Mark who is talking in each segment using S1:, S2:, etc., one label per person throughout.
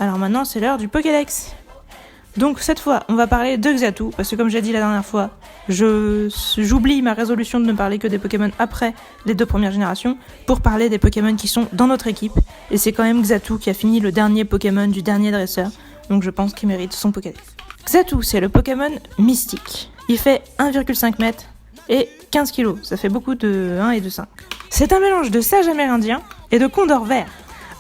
S1: Alors maintenant, c'est l'heure du Pokédex. Donc cette fois, on va parler de Xatu, parce que comme j'ai dit la dernière fois, j'oublie ma résolution de ne parler que des Pokémon après les 2 premières générations, pour parler des Pokémon qui sont dans notre équipe, et c'est quand même Xatu qui a fini le dernier Pokémon du dernier dresseur, donc je pense qu'il mérite son Pokédex. Xatu, c'est le Pokémon mystique. Il fait 1,5 m et 15 kg, ça fait beaucoup de 1 et de 5. C'est un mélange de sage amérindien et de condor vert.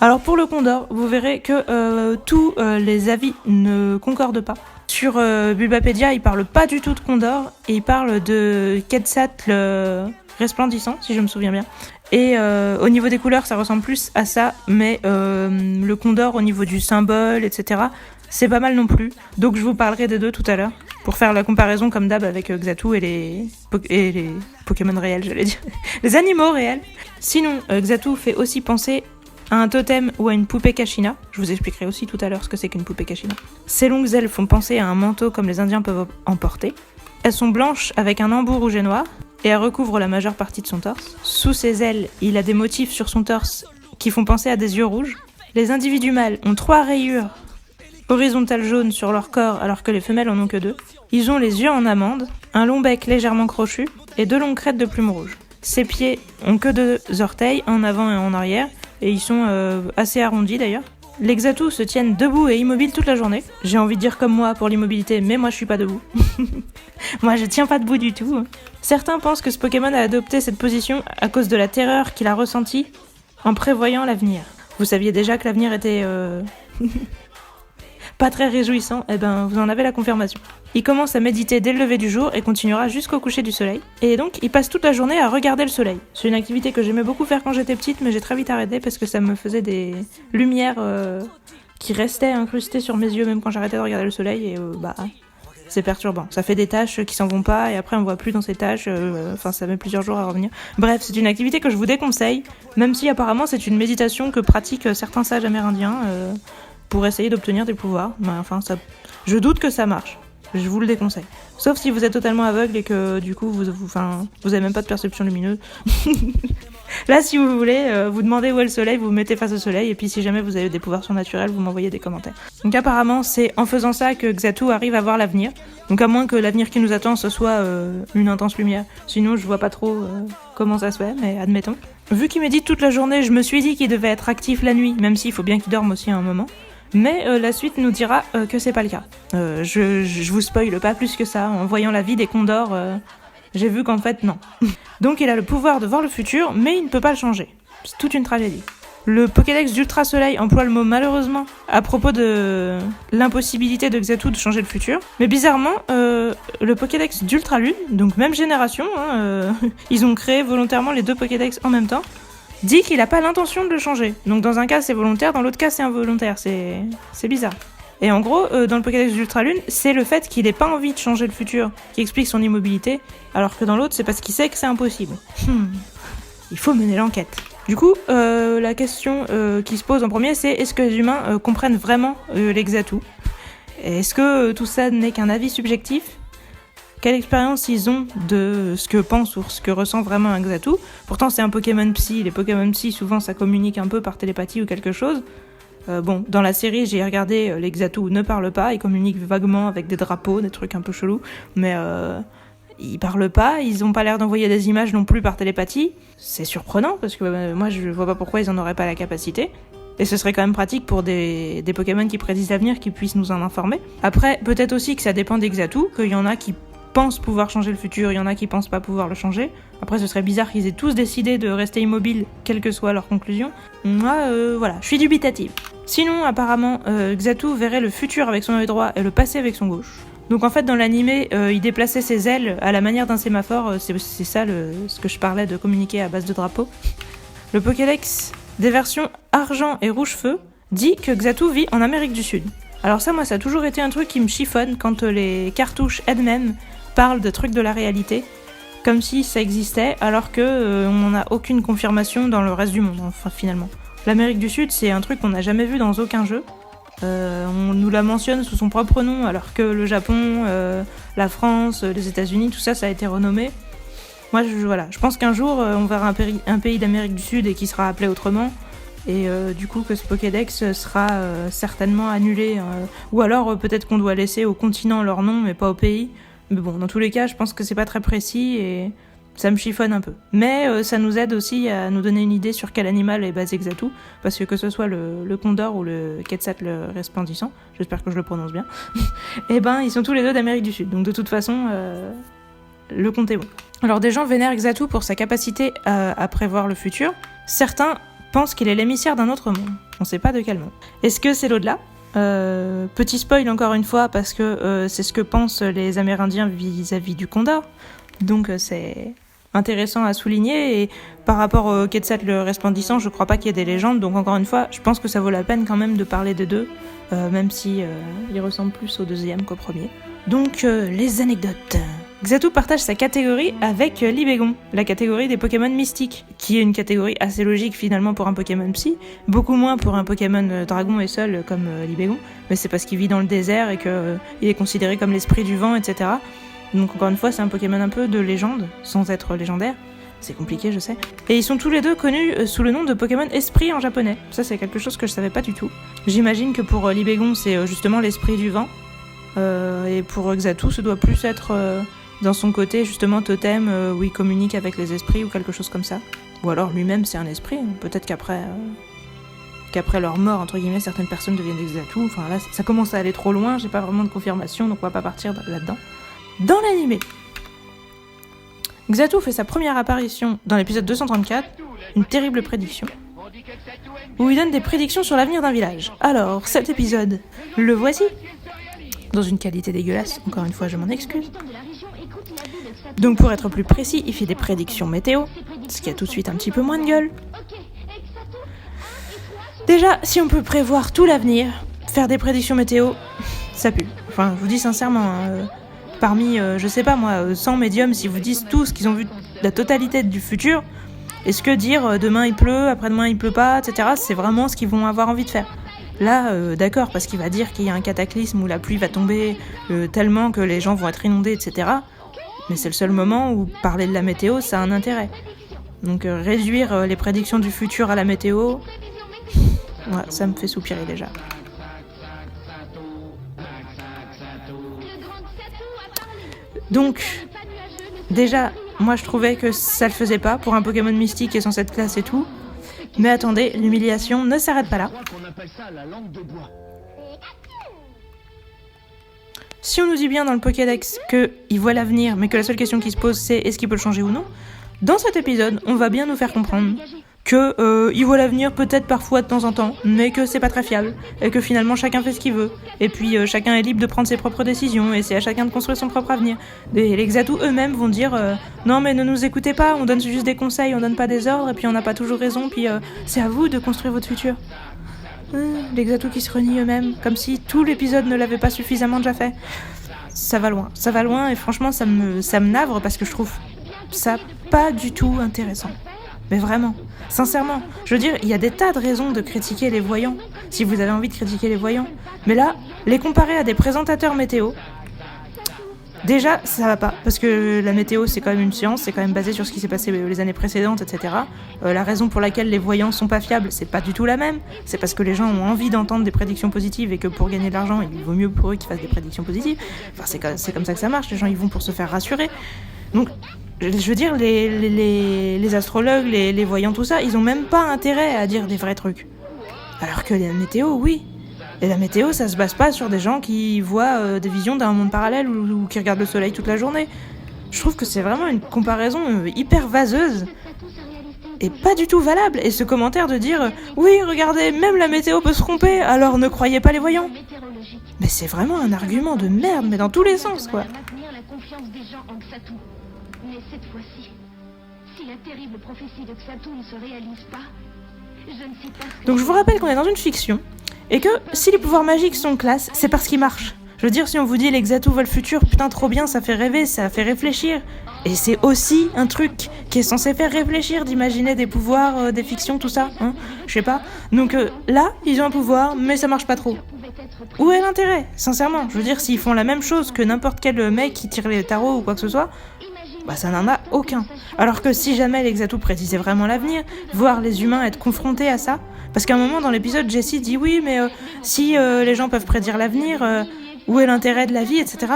S1: Alors pour le condor, vous verrez que tous les avis ne concordent pas. Sur Bulbapedia, il parle pas du tout de condor, et il parle de Quetzalcoatl resplendissant, si je me souviens bien. Et au niveau des couleurs, ça ressemble plus à ça, mais le condor au niveau du symbole, etc., c'est pas mal non plus. Donc je vous parlerai des 2 tout à l'heure, pour faire la comparaison comme d'hab avec Xatu et les Pokémon réels, j'allais dire. Les animaux réels. Sinon, Xatu fait aussi penser à un totem ou à une poupée Kachina. Je vous expliquerai aussi tout à l'heure ce que c'est qu'une poupée Kachina. Ses longues ailes font penser à un manteau comme les Indiens peuvent en porter. Elles sont blanches avec un embout rouge et noir, et elles recouvrent la majeure partie de son torse. Sous ses ailes, il a des motifs sur son torse qui font penser à des yeux rouges. Les individus mâles ont 3 rayures horizontales jaunes sur leur corps, alors que les femelles en ont que 2. Ils ont les yeux en amande, un long bec légèrement crochu, et 2 longues crêtes de plumes rouges. Ses pieds ont que 2 orteils, en avant et en arrière, et ils sont assez arrondis d'ailleurs. Les Xatu se tiennent debout et immobiles toute la journée. J'ai envie de dire comme moi pour l'immobilité, mais moi je suis pas debout. Moi je tiens pas debout du tout. Certains pensent que ce Pokémon a adopté cette position à cause de la terreur qu'il a ressentie en prévoyant l'avenir. Vous saviez déjà que l'avenir était pas très réjouissant, et ben vous en avez la confirmation. Il commence à méditer dès le lever du jour et continuera jusqu'au coucher du soleil. Et donc, il passe toute la journée à regarder le soleil. C'est une activité que j'aimais beaucoup faire quand j'étais petite, mais j'ai très vite arrêté parce que ça me faisait des lumières qui restaient incrustées sur mes yeux même quand j'arrêtais de regarder le soleil, et c'est perturbant. Ça fait des taches qui s'en vont pas, et après on voit plus dans ces taches, ça met plusieurs jours à revenir. Bref, c'est une activité que je vous déconseille, même si apparemment c'est une méditation que pratiquent certains sages amérindiens pour essayer d'obtenir des pouvoirs. Je doute que ça marche. Je vous le déconseille. Sauf si vous êtes totalement aveugle et que du coup vous avez même pas de perception lumineuse. Là, si vous voulez, vous demandez où est le soleil, vous vous mettez face au soleil, et puis si jamais vous avez des pouvoirs surnaturels, vous m'envoyez des commentaires. Donc apparemment, c'est en faisant ça que Xatu arrive à voir l'avenir. Donc à moins que l'avenir qui nous attend, ce soit une intense lumière. Sinon, je vois pas trop comment ça se fait, mais admettons. Vu qu'il médite toute la journée, je me suis dit qu'il devait être actif la nuit, même s'il faut bien qu'il dorme aussi à un moment. Mais la suite nous dira que c'est pas le cas. Je vous spoile pas plus que ça. En voyant la vie des condors, j'ai vu qu'en fait, non. Donc il a le pouvoir de voir le futur, mais il ne peut pas le changer. C'est toute une tragédie. Le Pokédex d'Ultra Soleil emploie le mot malheureusement à propos de l'impossibilité de Xatu de changer le futur. Mais bizarrement, le Pokédex d'Ultra Lune, donc même génération, ils ont créé volontairement les 2 Pokédex en même temps, dit qu'il n'a pas l'intention de le changer. Donc dans un cas c'est volontaire, dans l'autre cas c'est involontaire, c'est bizarre. Et en gros, dans le Pokédex d'Ultra Lune, c'est le fait qu'il n'ait pas envie de changer le futur qui explique son immobilité, alors que dans l'autre c'est parce qu'il sait que c'est impossible. Il faut mener l'enquête. Du coup, la question qui se pose en premier, c'est est-ce que les humains comprennent vraiment les Xatu ? Est-ce que tout ça n'est qu'un avis subjectif ? Quelle expérience ils ont de ce que pense ou ce que ressent vraiment un Xatu ? Pourtant, c'est un Pokémon Psy. Les Pokémon Psy, souvent, ça communique un peu par télépathie ou quelque chose. Dans la série, j'ai regardé, les Xatu ne parlent pas. Ils communiquent vaguement avec des drapeaux, des trucs un peu chelous. Mais ils parlent pas. Ils ont pas l'air d'envoyer des images non plus par télépathie. C'est surprenant, parce que moi, je vois pas pourquoi ils en auraient pas la capacité. Et ce serait quand même pratique pour des Pokémon qui prédisent l'avenir, qui puissent nous en informer. Après, peut-être aussi que ça dépend des Xatu, qu'il y en a qui pensent pouvoir changer le futur, il y en a qui pensent pas pouvoir le changer. Après, ce serait bizarre qu'ils aient tous décidé de rester immobiles, quelle que soit leur conclusion. Moi, voilà, je suis dubitative. Sinon, apparemment, Xatu verrait le futur avec son œil droit et le passé avec son gauche. Donc en fait, dans l'animé, il déplaçait ses ailes à la manière d'un sémaphore. C'est ça ce que je parlais de communiquer à base de drapeaux. Le Pokédex des versions argent et rouge feu dit que Xatu vit en Amérique du Sud. Alors ça, moi, ça a toujours été un truc qui me chiffonne quand les cartouches elles-mêmes parlent de trucs de la réalité, comme si ça existait, alors que on n'en a aucune confirmation dans le reste du monde, enfin finalement. L'Amérique du Sud, c'est un truc qu'on n'a jamais vu dans aucun jeu. On nous la mentionne sous son propre nom, alors que le Japon, la France, les États-Unis, tout ça, ça a été renommé. Moi, je pense qu'un jour, on verra un pays d'Amérique du Sud et qui sera appelé autrement. Et du coup que ce Pokédex sera certainement annulé. Ou alors peut-être qu'on doit laisser au continent leur nom mais pas au pays. Mais bon, dans tous les cas, je pense que c'est pas très précis et ça me chiffonne un peu. Mais ça nous aide aussi à nous donner une idée sur quel animal est basé Xatu, parce que ce soit le Condor ou le Quetzal resplendissant, j'espère que je le prononce bien, et ben ils sont tous les deux d'Amérique du Sud. Donc de toute façon, le compte est bon. Alors des gens vénèrent Xatu pour sa capacité à prévoir le futur. Certains pensent qu'il est l'émissaire d'un autre monde. On sait pas de quel monde. Est-ce que c'est l'au-delà ? Petit spoil encore une fois, parce que c'est ce que pensent les Amérindiens vis-à-vis du Condor. Donc c'est intéressant à souligner. Et par rapport au Quetzal le resplendissant, je crois pas qu'il y ait des légendes. Donc encore une fois, je pense que ça vaut la peine quand même de parler des deux, même si il ressemble plus au deuxième qu'au premier. Donc les anecdotes. Xatu partage sa catégorie avec Libégon, la catégorie des Pokémon mystiques, qui est une catégorie assez logique finalement pour un Pokémon psy, beaucoup moins pour un Pokémon dragon et seul comme Libégon, mais c'est parce qu'il vit dans le désert et qu'il est considéré comme l'esprit du vent, etc. Donc encore une fois, c'est un Pokémon un peu de légende, sans être légendaire. C'est compliqué, je sais. Et ils sont tous les deux connus sous le nom de Pokémon Esprit en japonais. Ça, c'est quelque chose que je savais pas du tout. J'imagine que pour Libégon, c'est justement l'esprit du vent. Et pour Xatu, ça doit plus être dans son côté, justement, totem, où il communique avec les esprits ou quelque chose comme ça. Ou alors lui-même, c'est un esprit. Peut-être qu'après leur mort, entre guillemets, certaines personnes deviennent des Xatu. Enfin là, ça commence à aller trop loin, j'ai pas vraiment de confirmation, donc on va pas partir là-dedans. Dans l'animé, Xatu fait sa première apparition dans l'épisode 234, une terrible prédiction, où il donne des prédictions sur l'avenir d'un village. Alors, cet épisode, le voici, dans une qualité dégueulasse, encore une fois je m'en excuse. Donc pour être plus précis, il fait des prédictions météo, ce qui a tout de suite un petit peu moins de gueule. Déjà, si on peut prévoir tout l'avenir, faire des prédictions météo, ça pue. Enfin, je vous dis sincèrement, parmi, je sais pas moi, 100 médiums, s'ils vous disent tous qu'ils ont vu la totalité du futur, est-ce que dire demain il pleut, après-demain il pleut pas, etc., c'est vraiment ce qu'ils vont avoir envie de faire ? Là, d'accord, parce qu'il va dire qu'il y a un cataclysme où la pluie va tomber tellement que les gens vont être inondés, etc. Mais c'est le seul moment où parler de la météo, ça a un intérêt. Donc réduire les prédictions du futur à la météo, ouais, ça me fait soupirer déjà. Donc, déjà, moi je trouvais que ça le faisait pas pour un Pokémon mystique qui est censé être classe et tout. Mais attendez, l'humiliation ne s'arrête pas là. Si on nous dit bien dans le Pokédex qu'il voit l'avenir, mais que la seule question qui se pose c'est est-ce qu'il peut le changer ou non, dans cet épisode, on va bien nous faire comprendre qu'il voit l'avenir peut-être parfois de temps en temps, mais que c'est pas très fiable, et que finalement chacun fait ce qu'il veut, et puis chacun est libre de prendre ses propres décisions, et c'est à chacun de construire son propre avenir. Et les Xatu eux-mêmes vont dire non mais ne nous écoutez pas, on donne juste des conseils, on donne pas des ordres, et puis on n'a pas toujours raison, puis c'est à vous de construire votre futur. Les Xatu qui se renient eux-mêmes, comme si tout l'épisode ne l'avait pas suffisamment déjà fait. Ça va loin, et franchement ça me navre parce que je trouve ça pas du tout intéressant. Mais vraiment, sincèrement, je veux dire, il y a des tas de raisons de critiquer les voyants, si vous avez envie de critiquer les voyants. Mais là, les comparer à des présentateurs météo, déjà, ça va pas, parce que la météo, c'est quand même une science, c'est quand même basé sur ce qui s'est passé les années précédentes, etc. La raison pour laquelle les voyants sont pas fiables, c'est pas du tout la même. C'est parce que les gens ont envie d'entendre des prédictions positives et que pour gagner de l'argent, il vaut mieux pour eux qu'ils fassent des prédictions positives. Enfin, c'est comme ça que ça marche, les gens, ils vont pour se faire rassurer. Donc, je veux dire, les astrologues, les voyants, tout ça, ils ont même pas intérêt à dire des vrais trucs. Alors que la météo, oui. Et la météo, ça se base pas sur des gens qui voient des visions d'un monde parallèle ou qui regardent le soleil toute la journée. Je trouve que c'est vraiment une comparaison hyper vaseuse et pas du tout valable. Et ce commentaire de dire oui, regardez, même la météo peut se tromper, alors ne croyez pas les voyants. Mais c'est vraiment un argument de merde, mais dans tous les sens, quoi. Mais cette fois-ci, si la terrible prophétie de Xatu ne se réalise pas, je ne sais pas. Donc je vous rappelle qu'on est dans une fiction, et que si les pouvoirs magiques sont classe, c'est parce qu'ils marchent. Je veux dire, si on vous dit les Xatu voient le futur, putain trop bien, ça fait rêver, ça fait réfléchir. Et c'est aussi un truc qui est censé faire réfléchir, d'imaginer des pouvoirs, des fictions, tout ça, hein, je sais pas. Donc là, ils ont un pouvoir, mais ça marche pas trop. Où est l'intérêt, sincèrement? Je veux dire, s'ils font la même chose que n'importe quel mec qui tire les tarots ou quoi que ce soit, bah ça n'en a aucun. Alors que si jamais les Xatu prédisaient vraiment l'avenir, voir les humains être confrontés à ça, Parce qu'à un moment dans l'épisode, Jessie dit oui, mais si les gens peuvent prédire l'avenir, où est l'intérêt de la vie, etc.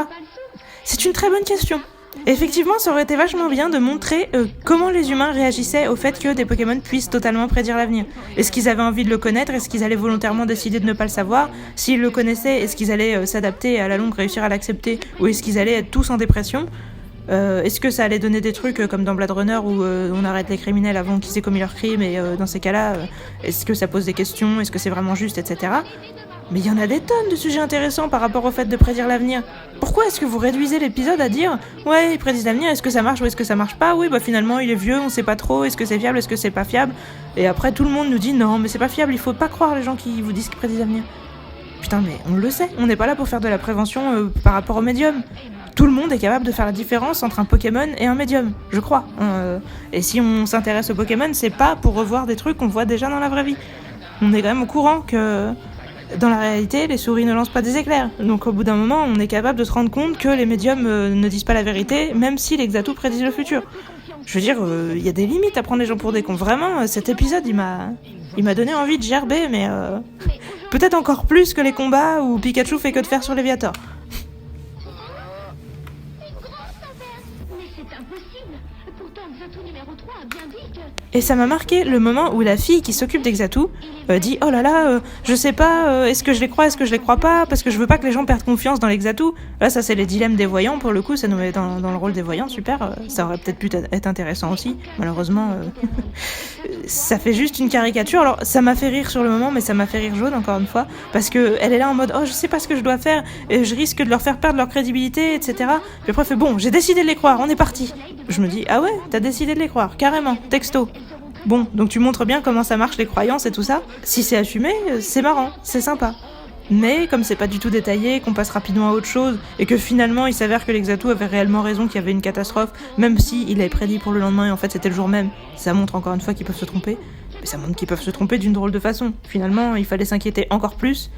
S1: C'est une très bonne question. Effectivement, ça aurait été vachement bien de montrer comment les humains réagissaient au fait que des Pokémon puissent totalement prédire l'avenir. Est-ce qu'ils avaient envie de le connaître? Est-ce qu'ils allaient volontairement décider de ne pas le savoir? S'ils le connaissaient, est-ce qu'ils allaient s'adapter et à la longue réussir à l'accepter? Ou est-ce qu'ils allaient être tous en dépression? Est-ce que ça allait donner des trucs comme dans Blade Runner où on arrête les criminels avant qu'ils aient commis leurs crimes et dans ces cas-là, est-ce que ça pose des questions? Est-ce que c'est vraiment juste, etc. Mais il y en a des tonnes de sujets intéressants par rapport au fait de prédire l'avenir. Pourquoi est-ce que vous réduisez l'épisode à dire « Ouais, ils prédisent l'avenir, est-ce que ça marche ou est-ce que ça marche pas? Oui, bah finalement, il est vieux, on sait pas trop, est-ce que c'est fiable, est-ce que c'est pas fiable ?» Et après, tout le monde nous dit « Non, mais c'est pas fiable, il faut pas croire les gens qui vous disent qu'ils prédisent l'avenir. » Putain, mais on le sait, on n'est pas là pour faire de la prévention par rapport au médium. Tout le monde est capable de faire la différence entre un Pokémon et un médium, je crois. Et si on s'intéresse aux Pokémon, c'est pas pour revoir des trucs qu'on voit déjà dans la vraie vie. On est quand même au courant que... Dans la réalité, les souris ne lancent pas des éclairs. Donc au bout d'un moment, on est capable de se rendre compte que les médiums ne disent pas la vérité, même si les Xatu prédisent le futur. Je veux dire, il y a des limites à prendre les gens pour des cons. Vraiment, cet épisode, il m'a donné envie de gerber, mais peut-être encore plus que les combats où Pikachu fait que de faire sur Léviator. Et ça m'a marqué le moment où la fille qui s'occupe des Xatu dit « Oh là là, je sais pas, est-ce que je les crois, est-ce que je les crois pas, parce que je veux pas que les gens perdent confiance dans les Xatu. » Là, ça c'est les dilemmes des voyants, pour le coup, ça nous met dans le rôle des voyants, super, ça aurait peut-être pu être intéressant aussi. Malheureusement, ça fait juste une caricature. Alors, ça m'a fait rire sur le moment, mais ça m'a fait rire jaune, encore une fois, parce qu'elle est là en mode « Oh, je sais pas ce que je dois faire, et je risque de leur faire perdre leur crédibilité, etc. » Puis après, elle fait « Bon, j'ai décidé de les croire, on est parti. » Je me dis « Ah ouais, t'as décidé de les croire, carrément, texto. » Bon, donc tu montres bien comment ça marche les croyances et tout ça. Si c'est assumé, c'est marrant, c'est sympa. Mais comme c'est pas du tout détaillé, qu'on passe rapidement à autre chose, et que finalement il s'avère que les Xatu avaient réellement raison qu'il y avait une catastrophe, même si il avait prédit pour le lendemain et en fait c'était le jour même, ça montre encore une fois qu'ils peuvent se tromper. Mais ça montre qu'ils peuvent se tromper d'une drôle de façon. Finalement, il fallait s'inquiéter encore plus.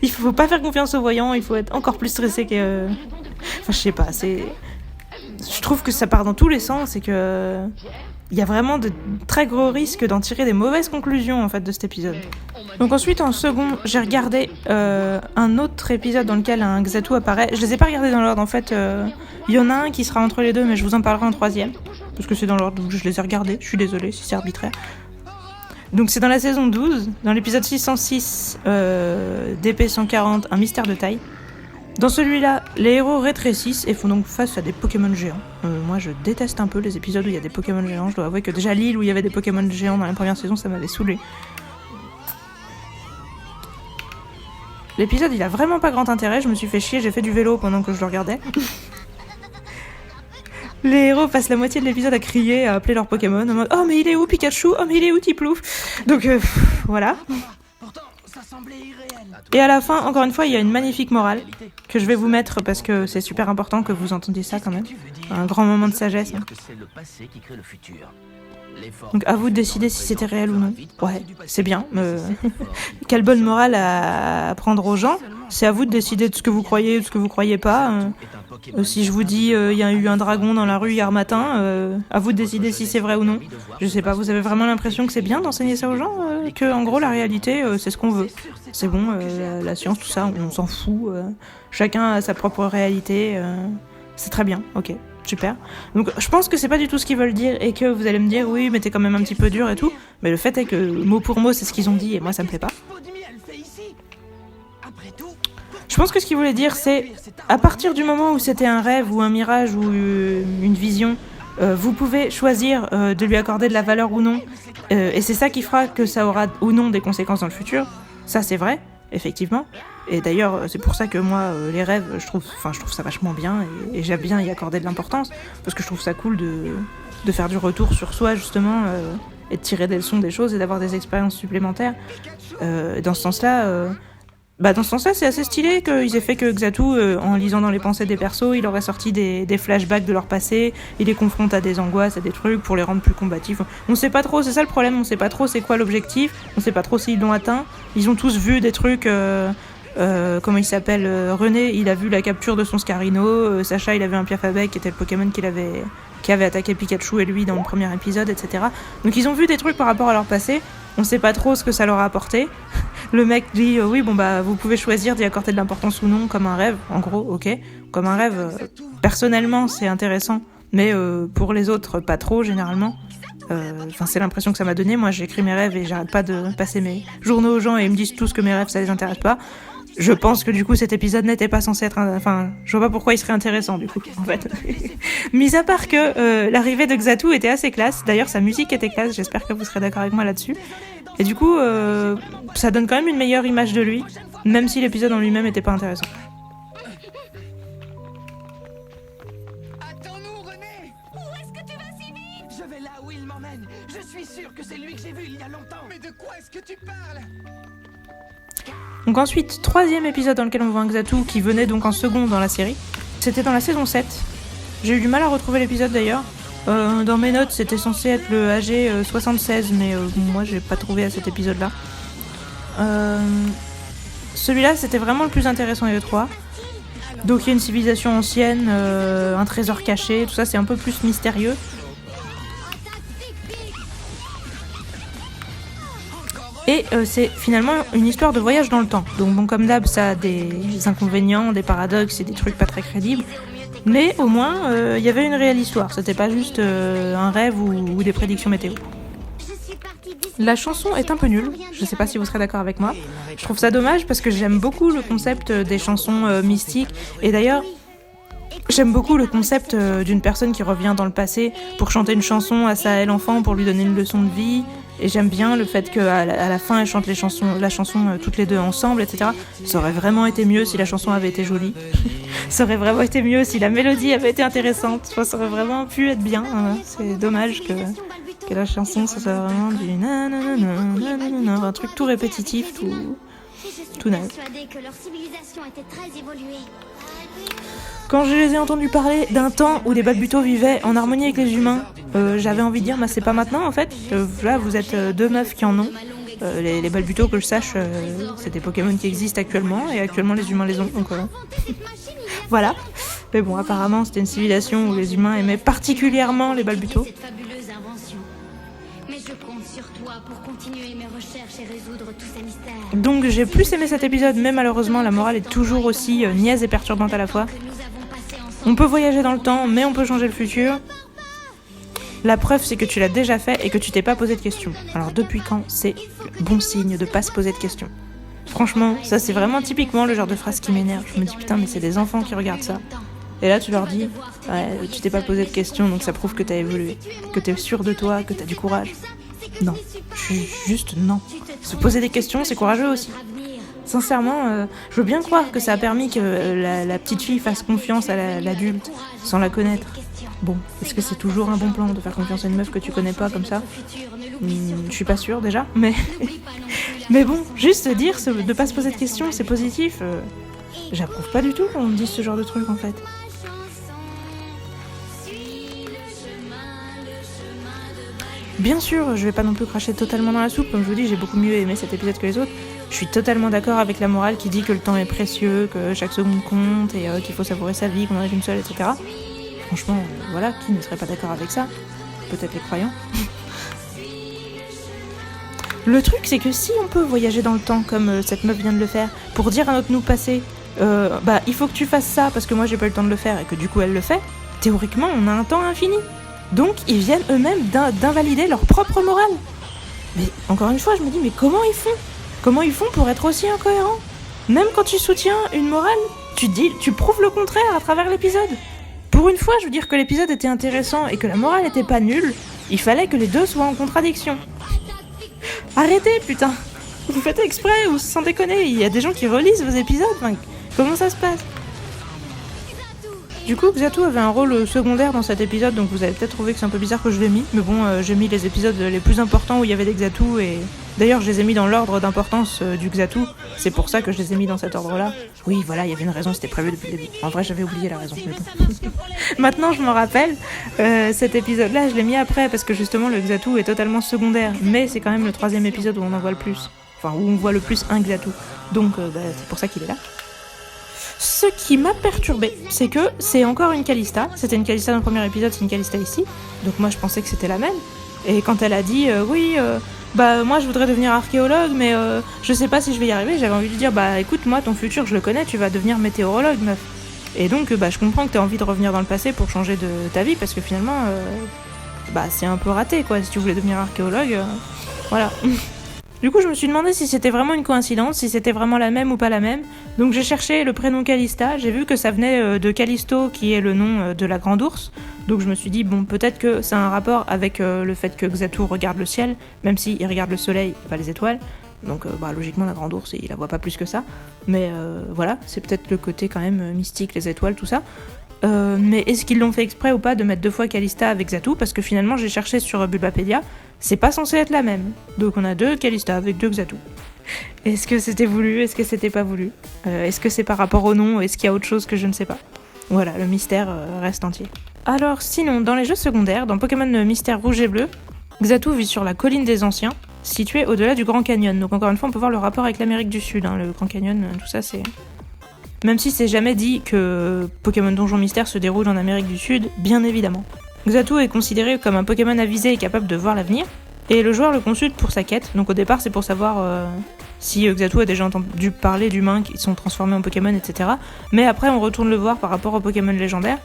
S1: Il faut pas faire confiance aux voyants, il faut être encore plus stressé que... Enfin, je sais pas, c'est... Je trouve que ça part dans tous les sens et que... Il y a vraiment de très gros risques d'en tirer des mauvaises conclusions en fait de cet épisode. Donc ensuite en second, j'ai regardé un autre épisode dans lequel un Xatu apparaît. Je les ai pas regardés dans l'ordre en fait. Il y en a un qui sera entre les deux, mais je vous en parlerai en troisième parce que c'est dans l'ordre où je les ai regardés. Je suis désolée si c'est arbitraire. Donc c'est dans la saison 12, dans l'épisode 606 d'épée 140, un mystère de taille. Dans celui-là, les héros rétrécissent et font donc face à des Pokémon géants. Moi, je déteste un peu les épisodes où il y a des Pokémon géants. Je dois avouer que déjà l'île où il y avait des Pokémon géants dans la première saison, ça m'avait saoulé. L'épisode, il a vraiment pas grand intérêt. Je me suis fait chier, j'ai fait du vélo pendant que je le regardais. Les héros passent la moitié de l'épisode à crier, à appeler leur Pokémon en mode « Oh, mais il est où Pikachu? Oh, mais il est où Tiplouf ?» Donc, voilà. Et à la fin, encore une fois, il y a une magnifique morale que je vais vous mettre parce que c'est super important que vous entendiez ça quand même. Un grand moment de sagesse. Donc à vous de décider si c'était réel ou non. Ouais, c'est bien. Quelle bonne morale à apprendre aux gens. C'est à vous de décider de ce que vous croyez ou de ce que vous croyez pas. Si je vous dis il y a eu un dragon dans la rue hier matin, à vous de décider si c'est vrai ou non. Je sais pas, vous avez vraiment l'impression que c'est bien d'enseigner ça aux gens que en gros la réalité c'est ce qu'on veut. C'est bon, la science, tout ça, on s'en fout. Chacun a sa propre réalité. C'est très bien, ok, super. Donc je pense que c'est pas du tout ce qu'ils veulent dire et que vous allez me dire oui mais t'es quand même un petit peu dur et tout. Mais le fait est que mot pour mot c'est ce qu'ils ont dit et moi ça me plaît pas. Je pense que ce qu'ils voulaient dire c'est à partir du moment où c'était un rêve ou un mirage ou une vision, vous pouvez choisir de lui accorder de la valeur ou non. Et c'est ça qui fera que ça aura ou non des conséquences dans le futur. Ça c'est vrai, effectivement. Et d'ailleurs, c'est pour ça que moi, les rêves, je trouve ça vachement bien et j'aime bien y accorder de l'importance parce que je trouve ça cool de faire du retour sur soi justement et de tirer des leçons des choses et d'avoir des expériences supplémentaires. Dans ce sens-là, c'est assez stylé qu'ils aient fait que Xatu, en lisant dans les pensées des persos, il aurait sorti des flashbacks de leur passé, il les confronte à des angoisses, à des trucs pour les rendre plus combatifs. On sait pas trop, c'est ça le problème, on sait pas trop c'est quoi l'objectif, on sait pas trop s'ils l'ont atteint. Ils ont tous vu des trucs, comment il s'appelle, René, il a vu la capture de son Scarino, Sacha, il avait un Piafabec qui était le Pokémon qui avait attaqué Pikachu et lui dans le premier épisode, etc. Donc ils ont vu des trucs par rapport à leur passé. On sait pas trop ce que ça leur a apporté. Le mec dit oui, bon bah vous pouvez choisir d'y accorder de l'importance ou non, comme un rêve, en gros, ok. Comme un rêve, personnellement c'est intéressant, mais pour les autres pas trop généralement. Enfin c'est l'impression que ça m'a donné. Moi j'écris mes rêves et j'arrête pas de passer mes journaux aux gens et ils me disent tous que mes rêves ça les intéresse pas. Je pense que du coup cet épisode n'était pas censé être enfin je vois pas pourquoi il serait intéressant du coup en fait. Mis à part que l'arrivée de Xatu était assez classe. D'ailleurs sa musique était classe, j'espère que vous serez d'accord avec moi là-dessus. Et du coup ça donne quand même une meilleure image de lui, même si l'épisode en lui-même était pas intéressant.
S2: Attends-nous, René! Où est-ce que tu vas si vite? Je vais là où il m'emmène. Je suis sûr que c'est lui que j'ai vu il y a longtemps. Mais de quoi est-ce que tu parles?
S1: Donc ensuite, 3e épisode dans lequel on voit un Xatu qui venait donc en second dans la série. C'était dans la saison 7. J'ai eu du mal à retrouver l'épisode d'ailleurs. Dans mes notes, c'était censé être le AG 76, mais moi j'ai pas trouvé à cet épisode-là. Celui-là, c'était vraiment le plus intéressant des trois. Donc il y a une civilisation ancienne, un trésor caché, tout ça c'est un peu plus mystérieux. Et c'est finalement une histoire de voyage dans le temps. Donc bon, comme d'hab, ça a des inconvénients, des paradoxes et des trucs pas très crédibles. Mais au moins, y avait une réelle histoire. C'était pas juste un rêve ou des prédictions météo. La chanson est un peu nulle. Je sais pas si vous serez d'accord avec moi. Je trouve ça dommage parce que j'aime beaucoup le concept des chansons mystiques. Et d'ailleurs, j'aime beaucoup le concept d'une personne qui revient dans le passé pour chanter une chanson à sa elle enfant pour lui donner une leçon de vie. Et j'aime bien le fait qu'à la fin, elles chantent la chanson toutes les deux ensemble, etc. Ça aurait vraiment été mieux si la chanson avait été jolie. Ça aurait vraiment été mieux si la mélodie avait été intéressante. Enfin, ça aurait vraiment pu être bien. C'est dommage que la chanson, ça soit vraiment du nanana, un truc tout répétitif, tout naze. Quand je les ai entendus parler d'un temps où des Balbuto vivaient en harmonie avec les humains, j'avais envie de dire, c'est pas maintenant en fait. Là, vous êtes deux meufs qui en ont. Les Balbuto, que je sache, c'est des Pokémon qui existent actuellement, et actuellement les humains les ont, donc voilà. Mais bon, apparemment, c'était une civilisation où les humains aimaient particulièrement les Balbuto. Donc j'ai plus aimé cet épisode, mais malheureusement la morale est toujours aussi niaise et perturbante à la fois. On peut voyager dans le temps, mais on peut changer le futur. La preuve, c'est que tu l'as déjà fait et que tu t'es pas posé de questions. Alors depuis quand c'est bon signe de pas se poser de questions? Franchement, ça c'est vraiment typiquement le genre de phrase qui m'énerve. Je me dis putain, mais c'est des enfants qui regardent ça. Et là tu leur dis, ouais, tu t'es pas posé de questions, donc ça prouve que t'as évolué, que t'es sûr de toi, que t'as du courage. Non, juste non. Se poser des questions, c'est courageux aussi. Sincèrement, je veux bien croire que ça a permis que la petite fille fasse confiance à l'adulte sans la connaître. Bon, est-ce que c'est toujours un bon plan de faire confiance à une meuf que tu connais pas comme ça? Je suis pas sûre déjà, mais mais bon, juste dire de pas se poser de questions, c'est positif. J'approuve pas du tout qu'on me dise ce genre de truc en fait. Bien sûr, je vais pas non plus cracher totalement dans la soupe, comme je vous dis, j'ai beaucoup mieux aimé cet épisode que les autres. Je suis totalement d'accord avec la morale qui dit que le temps est précieux, que chaque seconde compte et qu'il faut savourer sa vie, qu'on en a qu'une seule, etc. Franchement, voilà, qui ne serait pas d'accord avec ça? Peut-être les croyants. Le truc, c'est que si on peut voyager dans le temps, comme cette meuf vient de le faire, pour dire à notre nous passé, il faut que tu fasses ça parce que moi j'ai pas eu le temps de le faire et que du coup elle le fait, théoriquement on a un temps infini. Donc ils viennent eux-mêmes d'invalider leur propre morale. Mais encore une fois, je me dis, mais comment ils font? Comment ils font pour être aussi incohérents? Même quand tu soutiens une morale, tu prouves le contraire à travers l'épisode. Pour une fois, je veux dire que l'épisode était intéressant et que la morale était pas nulle, il fallait que les deux soient en contradiction. Arrêtez, putain! Vous faites exprès ou sans déconner? Il y a des gens qui relisent vos épisodes, enfin, comment ça se passe? Du coup, Xatu avait un rôle secondaire dans cet épisode, donc vous allez peut-être trouver que c'est un peu bizarre que je l'ai mis, mais bon, j'ai mis les épisodes les plus importants où il y avait des Xatu, et d'ailleurs je les ai mis dans l'ordre d'importance du Xatu, c'est pour ça que je les ai mis dans cet ordre-là. Oui, voilà, il y avait une raison, c'était prévu depuis le début. En vrai, j'avais oublié la raison, mais bon. Maintenant, je me rappelle, cet épisode-là, je l'ai mis après, parce que justement, le Xatu est totalement secondaire, mais c'est quand même le 3e épisode où on en voit le plus. Enfin, où on voit le plus un Xatu. Donc, c'est pour ça qu'il est là. Ce qui m'a perturbée, c'est que c'est encore une Calista. C'était une Calista dans le premier épisode, c'est une Calista ici. Donc moi je pensais que c'était la même. Et quand elle a dit bah moi je voudrais devenir archéologue, mais je sais pas si je vais y arriver. J'avais envie de dire, bah écoute, moi ton futur je le connais, tu vas devenir météorologue, meuf. Et donc bah je comprends que t'as envie de revenir dans le passé pour changer de ta vie, parce que finalement, bah c'est un peu raté quoi, si tu voulais devenir archéologue, voilà. Du coup, je me suis demandé si c'était vraiment une coïncidence, si c'était vraiment la même ou pas la même. Donc j'ai cherché le prénom Calista, j'ai vu que ça venait de Callisto, qui est le nom de la grande ours. Donc je me suis dit, bon, peut-être que ça a un rapport avec le fait que Xatu regarde le ciel, même s'il regarde le soleil et pas les étoiles. Donc bah, logiquement, la grande ours, il la voit pas plus que ça. Mais voilà, c'est peut-être le côté quand même mystique, les étoiles, tout ça. Mais est-ce qu'ils l'ont fait exprès ou pas de mettre 2 fois Calista avec Xatu? Parce que finalement, j'ai cherché sur Bulbapedia, c'est pas censé être la même. Donc on a 2 Calista avec 2 Xatu. Est-ce que c'était voulu? Est-ce que c'était pas voulu? Est-ce que c'est par rapport au nom? Est-ce qu'il y a autre chose que je ne sais pas? Voilà, le mystère reste entier. Alors sinon, dans les jeux secondaires, dans Pokémon Mystère Rouge et Bleu, Xatu vit sur la colline des Anciens, située au-delà du Grand Canyon. Donc encore une fois, on peut voir le rapport avec l'Amérique du Sud. Hein. Le Grand Canyon, tout ça, c'est... Même si c'est jamais dit que Pokémon Donjon Mystère se déroule en Amérique du Sud, bien évidemment. Xatu est considéré comme un Pokémon avisé et capable de voir l'avenir, et le joueur le consulte pour sa quête. Donc au départ, c'est pour savoir si Xatu a déjà entendu parler d'humains qui sont transformés en Pokémon, etc. Mais après, on retourne le voir par rapport aux Pokémon légendaires.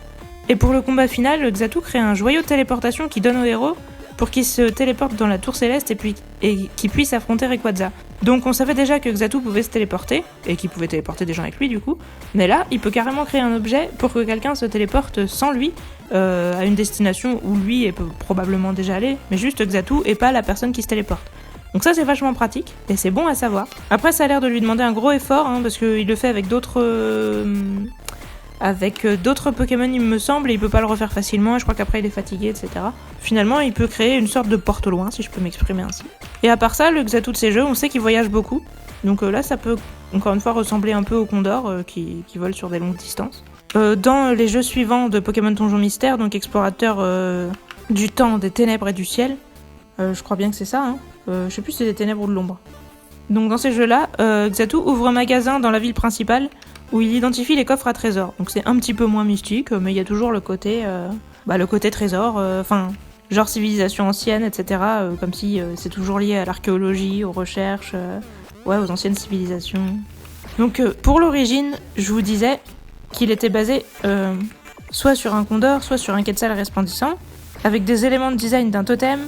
S1: Et pour le combat final, Xatu crée un joyau de téléportation qui donne au héros pour qu'il se téléporte dans la tour céleste et qu'il puisse affronter Rayquaza. Donc on savait déjà que Xatu pouvait se téléporter, et qu'il pouvait téléporter des gens avec lui du coup, mais là, il peut carrément créer un objet pour que quelqu'un se téléporte sans lui, à une destination où lui est probablement déjà allé, mais juste Xatu et pas la personne qui se téléporte. Donc ça c'est vachement pratique, et c'est bon à savoir. Après ça a l'air de lui demander un gros effort, hein, parce qu'il le fait avec d'autres Pokémon il me semble, et il peut pas le refaire facilement, je crois qu'après il est fatigué, etc. Finalement il peut créer une sorte de porte au loin, si je peux m'exprimer ainsi. Et à part ça, le Xatu de ces jeux, on sait qu'il voyage beaucoup, donc là ça peut encore une fois ressembler un peu au Condor, qui vole sur des longues distances. Dans les jeux suivants de Pokémon Donjon Mystère, donc explorateur du temps, des ténèbres et du ciel, je crois bien que c'est ça, hein. Je sais plus si c'est des ténèbres ou de l'ombre. Donc dans ces jeux-là, Xatu ouvre un magasin dans la ville principale où il identifie les coffres à trésors. Donc c'est un petit peu moins mystique, mais il y a toujours le côté trésor, genre civilisation ancienne, etc. Comme si c'est toujours lié à l'archéologie, aux recherches, aux anciennes civilisations. Donc pour l'origine, je vous disais qu'il était basé soit sur un condor, soit sur un quetzal resplendissant, avec des éléments de design d'un totem,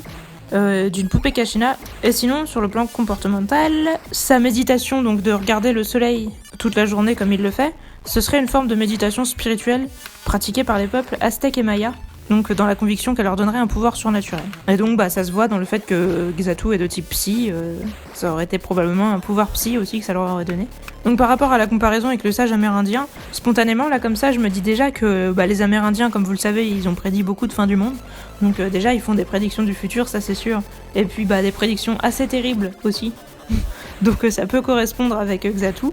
S1: d'une poupée Kachina, et sinon sur le plan comportemental, sa méditation, donc de regarder le soleil toute la journée comme il le fait, ce serait une forme de méditation spirituelle pratiquée par les peuples aztèques et mayas, donc dans la conviction qu'elle leur donnerait un pouvoir surnaturel. Et donc ça se voit dans le fait que Xatu est de type psy, ça aurait été probablement un pouvoir psy aussi que ça leur aurait donné. Donc par rapport à la comparaison avec le sage amérindien, spontanément là comme ça je me dis déjà que les Amérindiens, comme vous le savez, ils ont prédit beaucoup de fin du monde, donc déjà ils font des prédictions du futur, ça c'est sûr, et puis des prédictions assez terribles aussi, donc ça peut correspondre avec Xatu.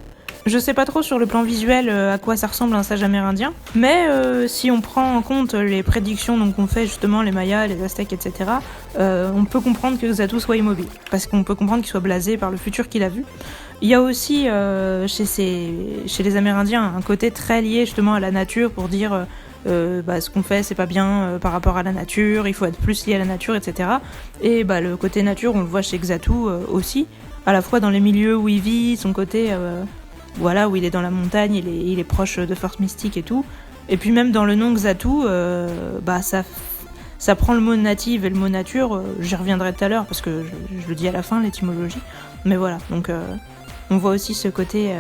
S1: Je sais pas trop sur le plan visuel à quoi ça ressemble un sage amérindien, mais si on prend en compte les prédictions qu'ont fait justement les Mayas, les Aztèques, etc., on peut comprendre que Xatu soit immobile, parce qu'on peut comprendre qu'il soit blasé par le futur qu'il a vu. Il y a aussi chez les Amérindiens un côté très lié justement à la nature pour dire ce qu'on fait c'est pas bien par rapport à la nature, il faut être plus lié à la nature, etc. Et le côté nature on le voit chez Xatu aussi, à la fois dans les milieux où il vit, son côté... où il est dans la montagne, il est proche de forces mystiques et tout. Et puis même dans le nom Xatu, ça prend le mot native et le mot nature, j'y reviendrai tout à l'heure parce que je le dis à la fin, l'étymologie. Mais voilà, donc on voit aussi ce côté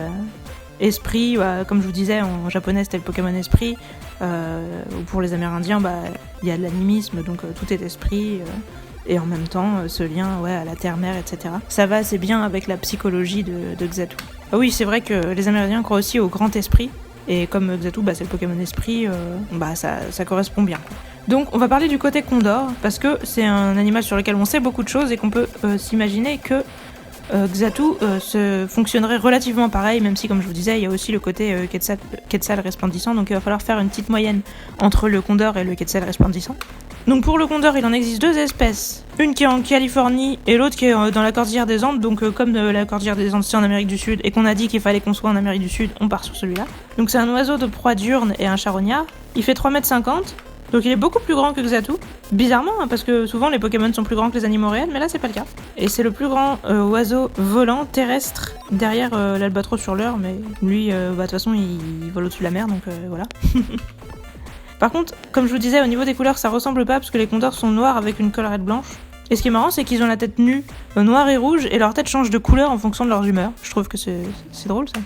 S1: esprit, comme je vous disais, en japonais c'était le Pokémon esprit, ou pour les Amérindiens, il y a de l'animisme, donc tout est esprit... et en même temps ce lien à la terre-mère, etc. Ça va assez bien avec la psychologie de Xatu. Ah oui, c'est vrai que les Amérindiens croient aussi au grand esprit, et comme Xatu, c'est le Pokémon esprit, ça correspond bien. Donc on va parler du côté Condor, parce que c'est un animal sur lequel on sait beaucoup de choses, et qu'on peut s'imaginer que Xatu fonctionnerait relativement pareil, même si comme je vous disais, il y a aussi le côté Quetzal resplendissant, donc il va falloir faire une petite moyenne entre le Condor et le Quetzal resplendissant. Donc pour le Condor, il en existe 2 espèces, une qui est en Californie et l'autre qui est dans la cordillère des Andes, donc comme la cordillère des Andes c'est en Amérique du Sud et qu'on a dit qu'il fallait qu'on soit en Amérique du Sud, on part sur celui-là. Donc c'est un oiseau de proie diurne et un charognard, il fait 3,50 m, Donc il est beaucoup plus grand que Xatu. Bizarrement, hein, parce que souvent les Pokémon sont plus grands que les animaux réels, mais là c'est pas le cas. Et c'est le plus grand oiseau volant terrestre derrière l'albatros sur l'heure, mais lui, de toute façon, il vole au-dessus de la mer, donc voilà. Par contre, comme je vous disais, au niveau des couleurs, ça ressemble pas, parce que les condors sont noirs avec une collerette blanche. Et ce qui est marrant, c'est qu'ils ont la tête nue, noire et rouge, et leur tête change de couleur en fonction de leurs humeurs. Je trouve que c'est drôle, ça.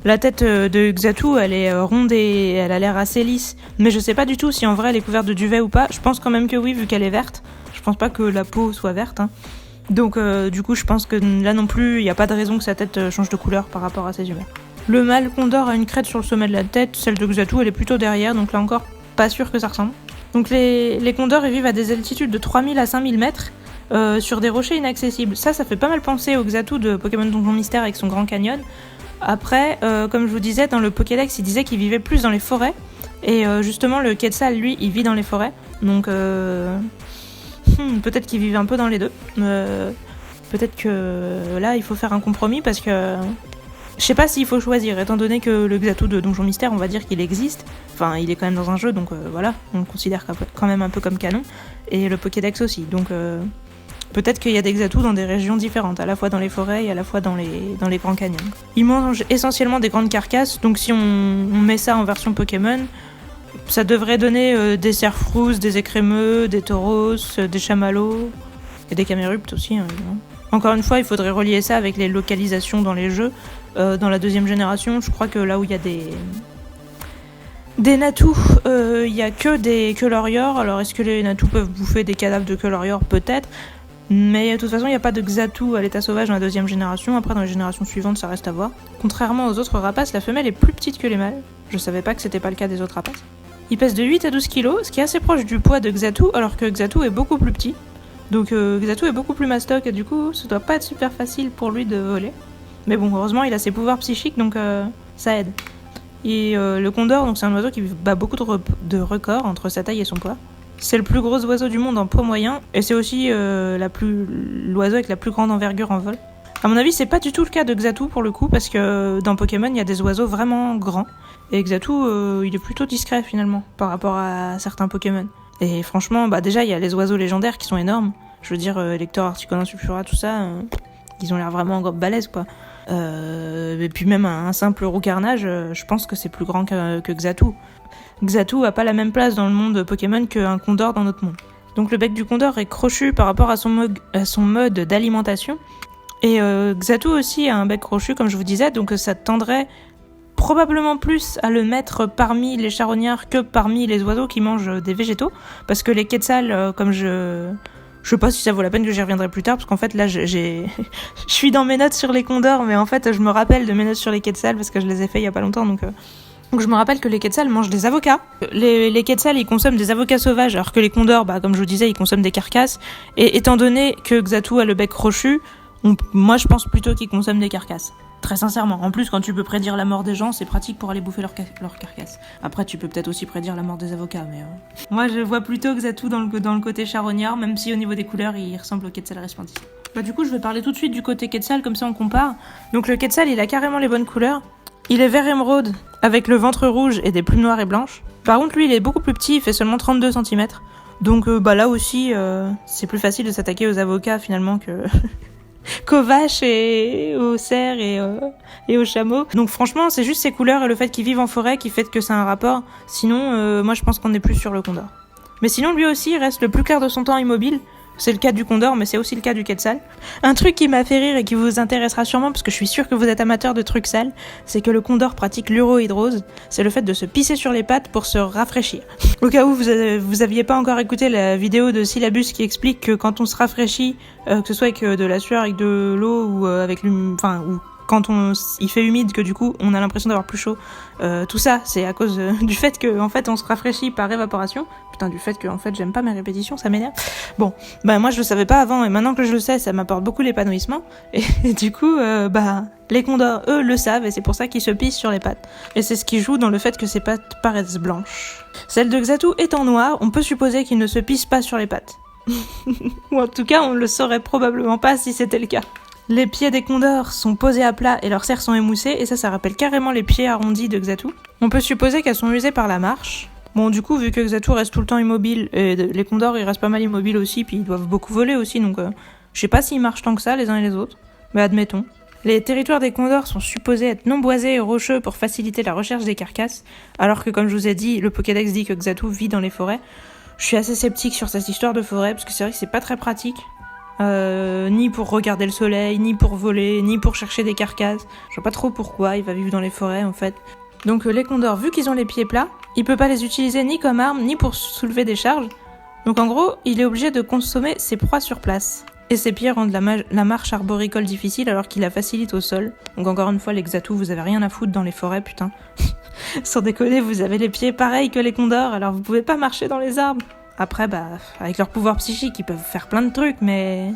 S1: La tête de Xatu, elle est ronde et elle a l'air assez lisse. Mais je sais pas du tout si en vrai elle est couverte de duvet ou pas. Je pense quand même que oui, vu qu'elle est verte. Je pense pas que la peau soit verte. Hein. Donc du coup, je pense que là non plus, il n'y a pas de raison que sa tête change de couleur par rapport à ses humeurs. Le mâle condor a une crête sur le sommet de la tête. Celle de Xatu, elle est plutôt derrière. Donc là encore, pas sûr que ça ressemble. Donc les condors, ils vivent à des altitudes de 3000 à 5000 mètres. Sur des rochers inaccessibles. Ça fait pas mal penser au Xatu de Pokémon Donjon Mystère avec son Grand Canyon. Après, comme je vous disais, dans le Pokédex, il disait qu'il vivait plus dans les forêts. Et justement, le Quetzal, lui, il vit dans les forêts. Donc, peut-être qu'il vit un peu dans les deux. Peut-être que là, il faut faire un compromis parce que... Je sais pas s'il faut choisir, étant donné que le Xatu de Donjon Mystère, on va dire qu'il existe. Enfin, il est quand même dans un jeu, donc voilà, on le considère quand même un peu comme canon. Et le Pokédex aussi, donc... Peut-être qu'il y a des Xatu dans des régions différentes, à la fois dans les forêts et à la fois dans les grands canyons. Ils mangent essentiellement des grandes carcasses, donc si on met ça en version Pokémon, ça devrait donner des cerfrousses, des écrémeux, des tauros, des chamallows et des caméruptes aussi, hein, évidemment. Encore une fois, il faudrait relier ça avec les localisations dans les jeux. Dans la deuxième génération, je crois que là où il y a des Natus, il y a que Lorior. Alors est-ce que les Natus peuvent bouffer des cadavres de Lorior? Peut-être. Mais de toute façon, il n'y a pas de Xatu à l'état sauvage dans la deuxième génération. Après, dans les générations suivantes, ça reste à voir. Contrairement aux autres rapaces, la femelle est plus petite que les mâles. Je savais pas que c'était pas le cas des autres rapaces. Il pèse de 8 à 12 kg, ce qui est assez proche du poids de Xatu, alors que Xatu est beaucoup plus petit. Donc Xatu est beaucoup plus mastoc et du coup, ça doit pas être super facile pour lui de voler. Mais bon, heureusement, il a ses pouvoirs psychiques, donc ça aide. Et le condor, donc c'est un oiseau qui bat beaucoup de records entre sa taille et son poids. C'est le plus gros oiseau du monde en poids moyen, et c'est aussi l'oiseau avec la plus grande envergure en vol. À mon avis, c'est pas du tout le cas de Xatu pour le coup, parce que dans Pokémon, il y a des oiseaux vraiment grands. Et Xatu, il est plutôt discret finalement, par rapport à certains Pokémon. Et franchement, déjà, il y a les oiseaux légendaires qui sont énormes. Je veux dire, Lector, Articuno, Sulfura, tout ça, ils ont l'air vraiment balèzes, quoi. Et puis même un simple Roucarnage, je pense que c'est plus grand que Xatu. Xatu a pas la même place dans le monde Pokémon qu'un condor dans notre monde. Donc le bec du condor est crochu par rapport à son mode d'alimentation. Et Xatu aussi a un bec crochu, comme je vous disais, donc ça tendrait probablement plus à le mettre parmi les charognards que parmi les oiseaux qui mangent des végétaux. Parce que les Quetzals, comme je sais pas si ça vaut la peine que j'y reviendrai plus tard, parce qu'en fait là je suis dans mes notes sur les condors, mais en fait je me rappelle de mes notes sur les Quetzals parce que je les ai fait il y a pas longtemps, donc je me rappelle que les Quetzals mangent des avocats. Les Quetzals, ils consomment des avocats sauvages, alors que les condors, comme je vous disais, ils consomment des carcasses. Et étant donné que Xatu a le bec crochu, moi je pense plutôt qu'ils consomment des carcasses. Très sincèrement. En plus, quand tu peux prédire la mort des gens, c'est pratique pour aller bouffer leur carcasse. Après, tu peux peut-être aussi prédire la mort des avocats, mais... Moi, je vois plutôt Xatu dans le côté charognard, même si au niveau des couleurs, il ressemble au Quetzal resplendissant. Du coup, je vais parler tout de suite du côté Quetzal, comme ça on compare. Donc le Quetzal, il a carrément les bonnes couleurs. Il est vert émeraude, avec le ventre rouge et des plumes noires et blanches. Par contre, lui, il est beaucoup plus petit, il fait seulement 32 cm. Donc là aussi, c'est plus facile de s'attaquer aux avocats, finalement, qu'aux vaches et aux cerfs et aux chameaux. Donc franchement, c'est juste ses couleurs et le fait qu'ils vivent en forêt qui fait que c'est un rapport. Sinon, moi, je pense qu'on est plus sur le condor. Mais sinon, lui aussi, il reste le plus clair de son temps immobile. C'est le cas du condor, mais c'est aussi le cas du Quetzal. Un truc qui m'a fait rire et qui vous intéressera sûrement, parce que je suis sûre que vous êtes amateur de trucs sales, c'est que le condor pratique l'urohydrose. C'est le fait de se pisser sur les pattes pour se rafraîchir. Au cas où vous aviez pas encore écouté la vidéo de Syllabus qui explique que quand on se rafraîchit, que ce soit avec de la sueur, avec de l'eau ou avec ou quand il fait humide, que du coup on a l'impression d'avoir plus chaud. Tout ça, c'est à cause du fait que en fait on se rafraîchit par évaporation. Putain, du fait que en fait j'aime pas mes répétitions, ça m'énerve. Bon, moi je le savais pas avant et maintenant que je le sais, ça m'apporte beaucoup l'épanouissement. Et du coup, les condors, eux, le savent et c'est pour ça qu'ils se pissent sur les pattes. Et c'est ce qui joue dans le fait que ses pattes paraissent blanches. Celle de Xatu étant noire, on peut supposer qu'il ne se pisse pas sur les pattes. Ou en tout cas, on le saurait probablement pas si c'était le cas. Les pieds des condors sont posés à plat et leurs cerfs sont émoussés, et ça rappelle carrément les pieds arrondis de Xatu. On peut supposer qu'elles sont usées par la marche. Bon, du coup, vu que Xatu reste tout le temps immobile, et les condors ils restent pas mal immobiles aussi, puis ils doivent beaucoup voler aussi, donc je sais pas s'ils marchent tant que ça les uns et les autres, mais admettons. Les territoires des condors sont supposés être non boisés et rocheux pour faciliter la recherche des carcasses, alors que comme je vous ai dit, le Pokédex dit que Xatu vit dans les forêts. Je suis assez sceptique sur cette histoire de forêt, parce que c'est vrai que c'est pas très pratique. Ni pour regarder le soleil, ni pour voler, ni pour chercher des carcasses. Je vois pas trop pourquoi il va vivre dans les forêts en fait. Donc les condors, vu qu'ils ont les pieds plats, il peut pas les utiliser ni comme arme, ni pour soulever des charges. Donc en gros, il est obligé de consommer ses proies sur place. Et ses pieds rendent la marche arboricole difficile alors qu'il la facilite au sol. Donc encore une fois, les Xatu, vous avez rien à foutre dans les forêts, putain. Sans déconner, vous avez les pieds pareils que les condors, alors vous pouvez pas marcher dans les arbres. Après, avec leur pouvoir psychique, ils peuvent faire plein de trucs, mais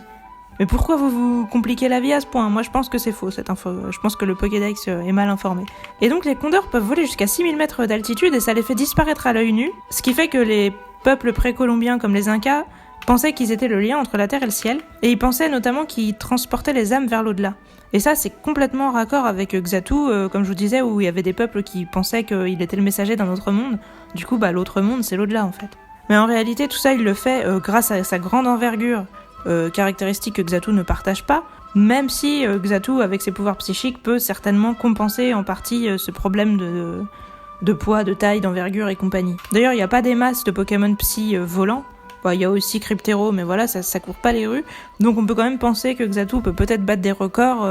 S1: pourquoi vous compliquez la vie à ce point ? Moi, je pense que c'est faux, cette info. Je pense que le Pokédex est mal informé. Et donc, les condors peuvent voler jusqu'à 6000 mètres d'altitude et ça les fait disparaître à l'œil nu, ce qui fait que les peuples précolombiens comme les Incas pensaient qu'ils étaient le lien entre la terre et le ciel, et ils pensaient notamment qu'ils transportaient les âmes vers l'au-delà. Et ça, c'est complètement raccord avec Xatu, comme je vous disais, où il y avait des peuples qui pensaient qu'il était le messager d'un autre monde. Du coup, l'autre monde, c'est l'au-delà, en fait. Mais en réalité, tout ça, il le fait grâce à sa grande envergure, caractéristique que Xatu ne partage pas, même si Xatu, avec ses pouvoirs psychiques, peut certainement compenser en partie ce problème de poids, de taille, d'envergure et compagnie. D'ailleurs, il n'y a pas des masses de Pokémon psy volants. Il y a aussi Cryptero, mais voilà, ça court pas les rues. Donc on peut quand même penser que Xatu peut peut-être battre des records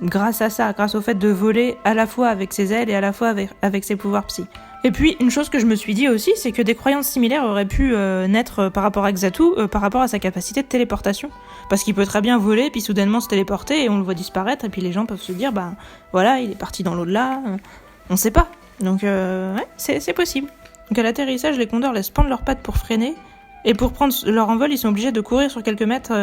S1: grâce à ça, grâce au fait de voler à la fois avec ses ailes et à la fois avec ses pouvoirs psy. Et puis, une chose que je me suis dit aussi, c'est que des croyances similaires auraient pu naître par rapport à Xatu, par rapport à sa capacité de téléportation. Parce qu'il peut très bien voler, puis soudainement se téléporter, et on le voit disparaître, et puis les gens peuvent se dire, voilà, il est parti dans l'au-delà, on sait pas. Donc, ouais, c'est possible. Donc à l'atterrissage, les condors laissent pendre leurs pattes pour freiner, et pour prendre leur envol, ils sont obligés de courir sur quelques mètres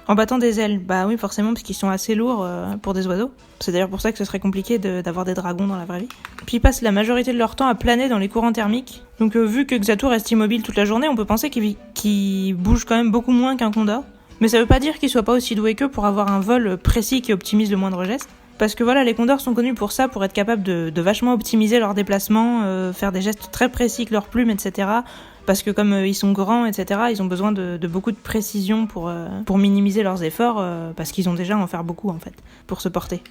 S1: en battant des ailes. Bah oui, forcément, parce qu'ils sont assez lourds pour des oiseaux. C'est d'ailleurs pour ça que ce serait compliqué d'avoir des dragons dans la vraie vie. Puis ils passent la majorité de leur temps à planer dans les courants thermiques. Donc vu que Xatu reste immobile toute la journée, on peut penser qu'il bouge quand même beaucoup moins qu'un condor. Mais ça veut pas dire qu'il soit pas aussi doué qu'eux pour avoir un vol précis qui optimise le moindre geste. Parce que voilà, les condors sont connus pour ça, pour être capables de vachement optimiser leurs déplacements, faire des gestes très précis avec leurs plumes, etc. Parce que comme ils sont grands, etc., ils ont besoin de beaucoup de précision pour minimiser leurs efforts, parce qu'ils ont déjà à en faire beaucoup, en fait, pour se porter.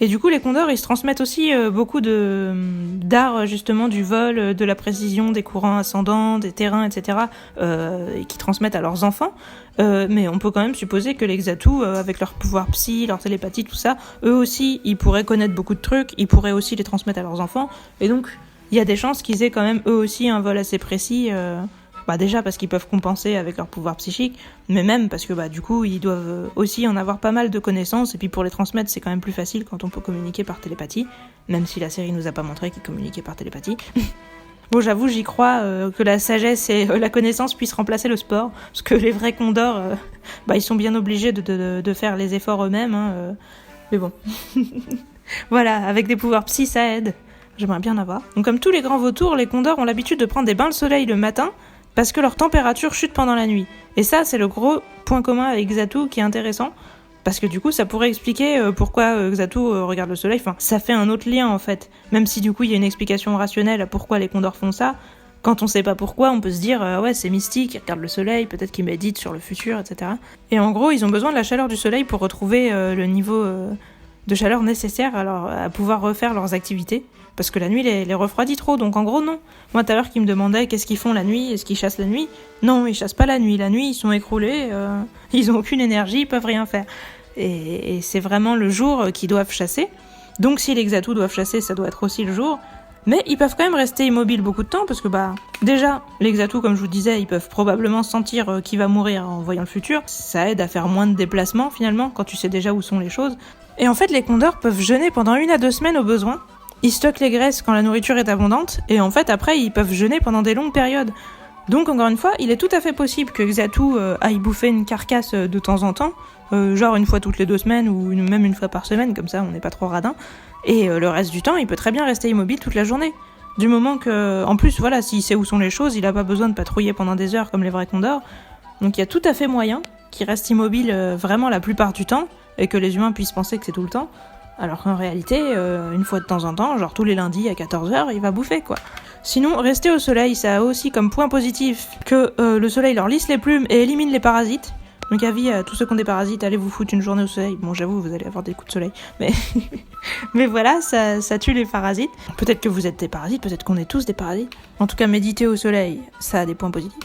S1: Et du coup, les condors, ils se transmettent aussi beaucoup d'art, justement, du vol, de la précision, des courants ascendants, des terrains, etc., et qui transmettent à leurs enfants. Mais on peut quand même supposer que les Xatu, avec leur pouvoir psy, leur télépathie, tout ça, eux aussi, ils pourraient connaître beaucoup de trucs, ils pourraient aussi les transmettre à leurs enfants, et donc il y a des chances qu'ils aient quand même eux aussi un vol assez précis, déjà parce qu'ils peuvent compenser avec leur pouvoir psychique, mais même parce que du coup ils doivent aussi en avoir pas mal de connaissances, et puis pour les transmettre c'est quand même plus facile quand on peut communiquer par télépathie, même si la série nous a pas montré qu'ils communiquaient par télépathie. Bon, j'avoue, j'y crois que la sagesse et la connaissance puissent remplacer le sport, parce que les vrais condors, ils sont bien obligés de faire les efforts eux-mêmes, mais bon. Voilà, avec des pouvoirs psy, ça aide. J'aimerais bien en avoir. Donc comme tous les grands vautours, les condors ont l'habitude de prendre des bains de soleil le matin, parce que leur température chute pendant la nuit. Et ça, c'est le gros point commun avec Xatu qui est intéressant, parce que du coup, ça pourrait expliquer pourquoi Xatu regarde le soleil. Enfin, ça fait un autre lien, en fait. Même si du coup, il y a une explication rationnelle à pourquoi les condors font ça, quand on sait pas pourquoi, on peut se dire ouais, c'est mystique, ils regardent le soleil, peut-être qu'ils méditent sur le futur, etc. Et en gros, ils ont besoin de la chaleur du soleil pour retrouver le niveau de chaleur nécessaire à pouvoir refaire leurs activités. Parce que la nuit les refroidit trop, donc en gros non. Moi tout à l'heure qui me demandait qu'est-ce qu'ils font la nuit, est-ce qu'ils chassent la nuit ? Non, ils chassent pas la nuit ils sont écroulés, ils ont aucune énergie, ils peuvent rien faire. Et c'est vraiment le jour qu'ils doivent chasser. Donc si les Xatu doivent chasser, ça doit être aussi le jour. Mais ils peuvent quand même rester immobiles beaucoup de temps, parce que déjà, les Xatu, comme je vous disais, ils peuvent probablement sentir qui va mourir en voyant le futur. Ça aide à faire moins de déplacements finalement, quand tu sais déjà où sont les choses. Et en fait, les condors peuvent jeûner pendant 1 à 2 semaines au besoin. Ils stockent les graisses quand la nourriture est abondante, et en fait après ils peuvent jeûner pendant des longues périodes. Donc encore une fois, il est tout à fait possible que Xatu aille bouffer une carcasse de temps en temps, genre une fois toutes les 2 semaines, ou même une fois par semaine, comme ça on n'est pas trop radin, et le reste du temps il peut très bien rester immobile toute la journée. Du moment que, en plus voilà, s'il sait où sont les choses, il a pas besoin de patrouiller pendant des heures comme les vrais condors, donc il y a tout à fait moyen qu'il reste immobile vraiment la plupart du temps, et que les humains puissent penser que c'est tout le temps. Alors qu'en réalité, une fois de temps en temps, genre tous les lundis à 14h, il va bouffer, quoi. Sinon, rester au soleil, ça a aussi comme point positif que le soleil leur lisse les plumes et élimine les parasites. Donc avis à tous ceux qui ont des parasites, allez vous foutre une journée au soleil. Bon, j'avoue, vous allez avoir des coups de soleil, mais mais voilà, ça tue les parasites. Peut-être que vous êtes des parasites, peut-être qu'on est tous des parasites. En tout cas, méditer au soleil, ça a des points positifs.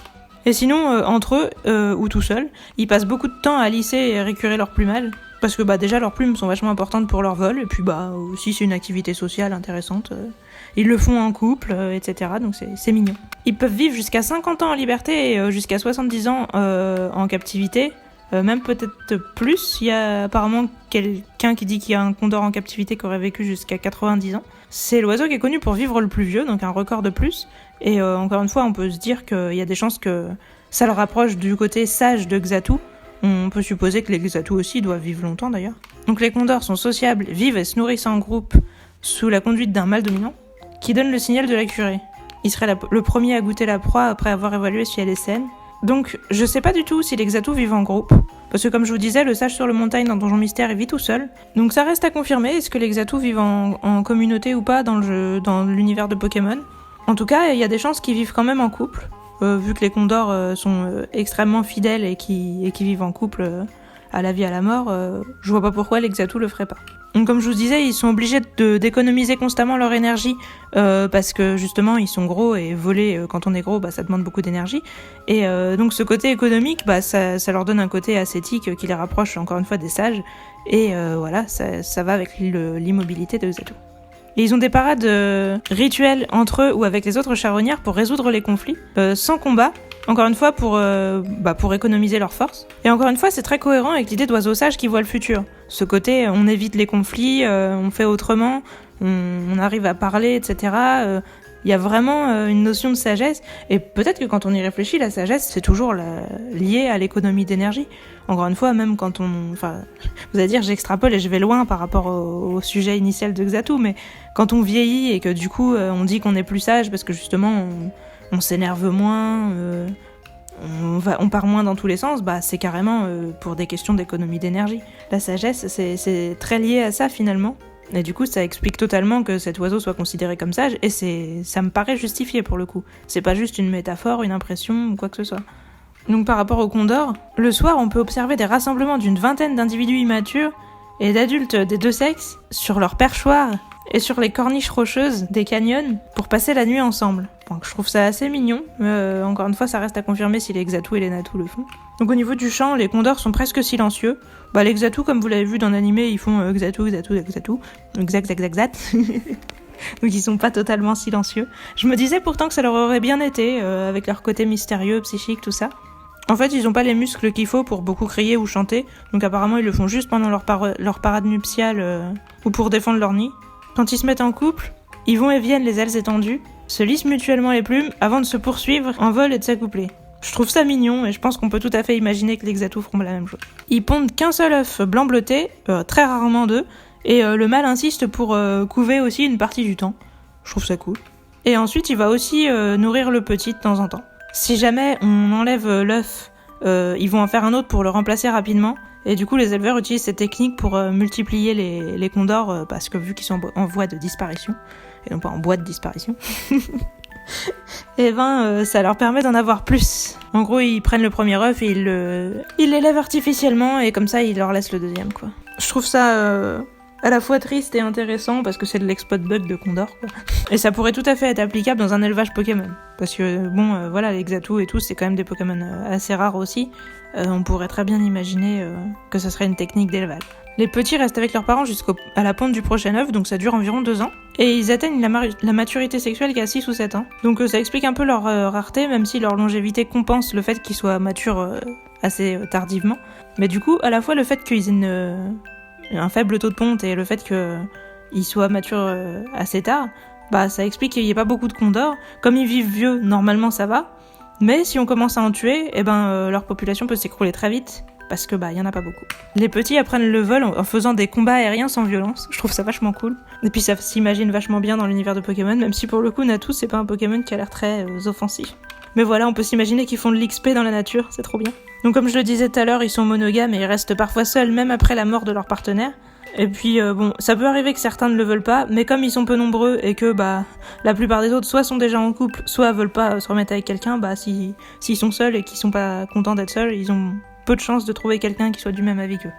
S1: Et sinon, entre eux, ou tout seuls, ils passent beaucoup de temps à lisser et récurer leur plumage. Parce que déjà, leurs plumes sont vachement importantes pour leur vol, et puis aussi c'est une activité sociale intéressante. Ils le font en couple, etc. Donc c'est mignon. Ils peuvent vivre jusqu'à 50 ans en liberté et jusqu'à 70 ans en captivité. Même peut-être plus. Il y a apparemment quelqu'un qui dit qu'il y a un condor en captivité qui aurait vécu jusqu'à 90 ans. C'est l'oiseau qui est connu pour vivre le plus vieux, donc un record de plus. Et encore une fois, on peut se dire qu'il y a des chances que ça le rapproche du côté sage de Xatu. On peut supposer que les Xatu aussi doivent vivre longtemps d'ailleurs. Donc les condors sont sociables, vivent et se nourrissent en groupe sous la conduite d'un mâle dominant qui donne le signal de la curée. Il serait le premier à goûter la proie après avoir évalué si elle est saine. Donc je sais pas du tout si les Xatu vivent en groupe, parce que comme je vous disais, le sage sur le montagne dans Donjon Mystère il vit tout seul. Donc ça reste à confirmer, est-ce que les Xatu vivent en communauté ou pas dans l'univers de Pokémon. En tout cas, il y a des chances qu'ils vivent quand même en couple. Vu que les condors sont extrêmement fidèles et qui vivent en couple à la vie à la mort, je vois pas pourquoi les Xatu le feraient pas. Donc comme je vous disais, ils sont obligés d'économiser constamment leur énergie parce que justement ils sont gros et voler quand on est gros, ça demande beaucoup d'énergie. Et donc ce côté économique, ça leur donne un côté ascétique qui les rapproche encore une fois des sages. Et voilà, ça va avec l'immobilité de Xatu. Et ils ont des parades rituelles entre eux ou avec les autres charognards pour résoudre les conflits, sans combat, encore une fois pour économiser leurs forces. Et encore une fois, c'est très cohérent avec l'idée d'oiseau sage qui voit le futur. Ce côté, on évite les conflits, on fait autrement, on arrive à parler, etc. Il y a vraiment une notion de sagesse, et peut-être que quand on y réfléchit, la sagesse, c'est toujours lié à l'économie d'énergie. Encore une fois, même quand vous allez dire, j'extrapole et je vais loin par rapport au sujet initial de Xatu, mais quand on vieillit et que du coup, on dit qu'on est plus sage parce que justement, on s'énerve moins, on part moins dans tous les sens, c'est carrément pour des questions d'économie d'énergie. La sagesse, c'est très lié à ça finalement. Et du coup, ça explique totalement que cet oiseau soit considéré comme sage, et ça me paraît justifié pour le coup. C'est pas juste une métaphore, une impression ou quoi que ce soit. Donc par rapport au condor, le soir, on peut observer des rassemblements d'une vingtaine d'individus immatures et d'adultes des deux sexes sur leurs perchoirs et sur les corniches rocheuses des canyons pour passer la nuit ensemble. Donc je trouve ça assez mignon, encore une fois ça reste à confirmer si les Xatu et les Natu le font. Donc au niveau du chant, les condors sont presque silencieux. Les Xatu, comme vous l'avez vu dans l'animé, ils font Xatu, Xatu, Xatu, Xat. Donc ils sont pas totalement silencieux. Je me disais pourtant que ça leur aurait bien été, avec leur côté mystérieux, psychique, tout ça. En fait, ils ont pas les muscles qu'il faut pour beaucoup crier ou chanter, donc apparemment ils le font juste pendant leur parade nuptiale ou pour défendre leur nid. Quand ils se mettent en couple, ils vont et viennent les ailes étendues, se lissent mutuellement les plumes avant de se poursuivre en vol et de s'accoupler. Je trouve ça mignon et je pense qu'on peut tout à fait imaginer que les Xatu feront la même chose. Ils pondent qu'un seul œuf blanc bleuté, très rarement deux, et le mâle insiste pour couver aussi une partie du temps. Je trouve ça cool. Et ensuite, il va aussi nourrir le petit de temps en temps. Si jamais on enlève l'œuf, ils vont en faire un autre pour le remplacer rapidement. Et du coup, les éleveurs utilisent cette technique pour multiplier les condors, parce que vu qu'ils sont en voie de disparition, et non pas en bois de disparition, et ça leur permet d'en avoir plus. En gros, ils prennent le premier œuf et ils l'élèvent artificiellement, et comme ça, ils leur laissent le deuxième, quoi. Je trouve ça à la fois triste et intéressant, parce que c'est de l'exploit bug de Condor, quoi. Et ça pourrait tout à fait être applicable dans un élevage Pokémon. Parce que, voilà, les Xatu et tout, c'est quand même des Pokémon assez rares aussi. On pourrait très bien imaginer que ce serait une technique d'élevage. Les petits restent avec leurs parents jusqu'à la ponte du prochain œuf, donc ça dure environ 2 ans. Et ils atteignent la maturité sexuelle qu'à 6 ou 7 ans. Donc ça explique un peu leur rareté, même si leur longévité compense le fait qu'ils soient matures assez tardivement. Mais du coup, à la fois le fait qu'ils aient un faible taux de ponte et le fait qu'ils soient matures assez tard, ça explique qu'il n'y ait pas beaucoup de condors. Comme ils vivent vieux, normalement ça va. Mais si on commence à en tuer, leur population peut s'écrouler très vite, parce que y en a pas beaucoup. Les petits apprennent le vol en faisant des combats aériens sans violence. Je trouve ça vachement cool. Et puis ça s'imagine vachement bien dans l'univers de Pokémon, même si pour le coup Natu c'est pas un Pokémon qui a l'air très offensif. Mais voilà, on peut s'imaginer qu'ils font de l'XP dans la nature, c'est trop bien. Donc comme je le disais tout à l'heure, ils sont monogames et ils restent parfois seuls même après la mort de leur partenaire. Et puis bon, ça peut arriver que certains ne le veulent pas, mais comme ils sont peu nombreux et que la plupart des autres soit sont déjà en couple, soit veulent pas se remettre avec quelqu'un, s'ils sont seuls et qu'ils sont pas contents d'être seuls, ils ont peu de chances de trouver quelqu'un qui soit du même avis qu'eux.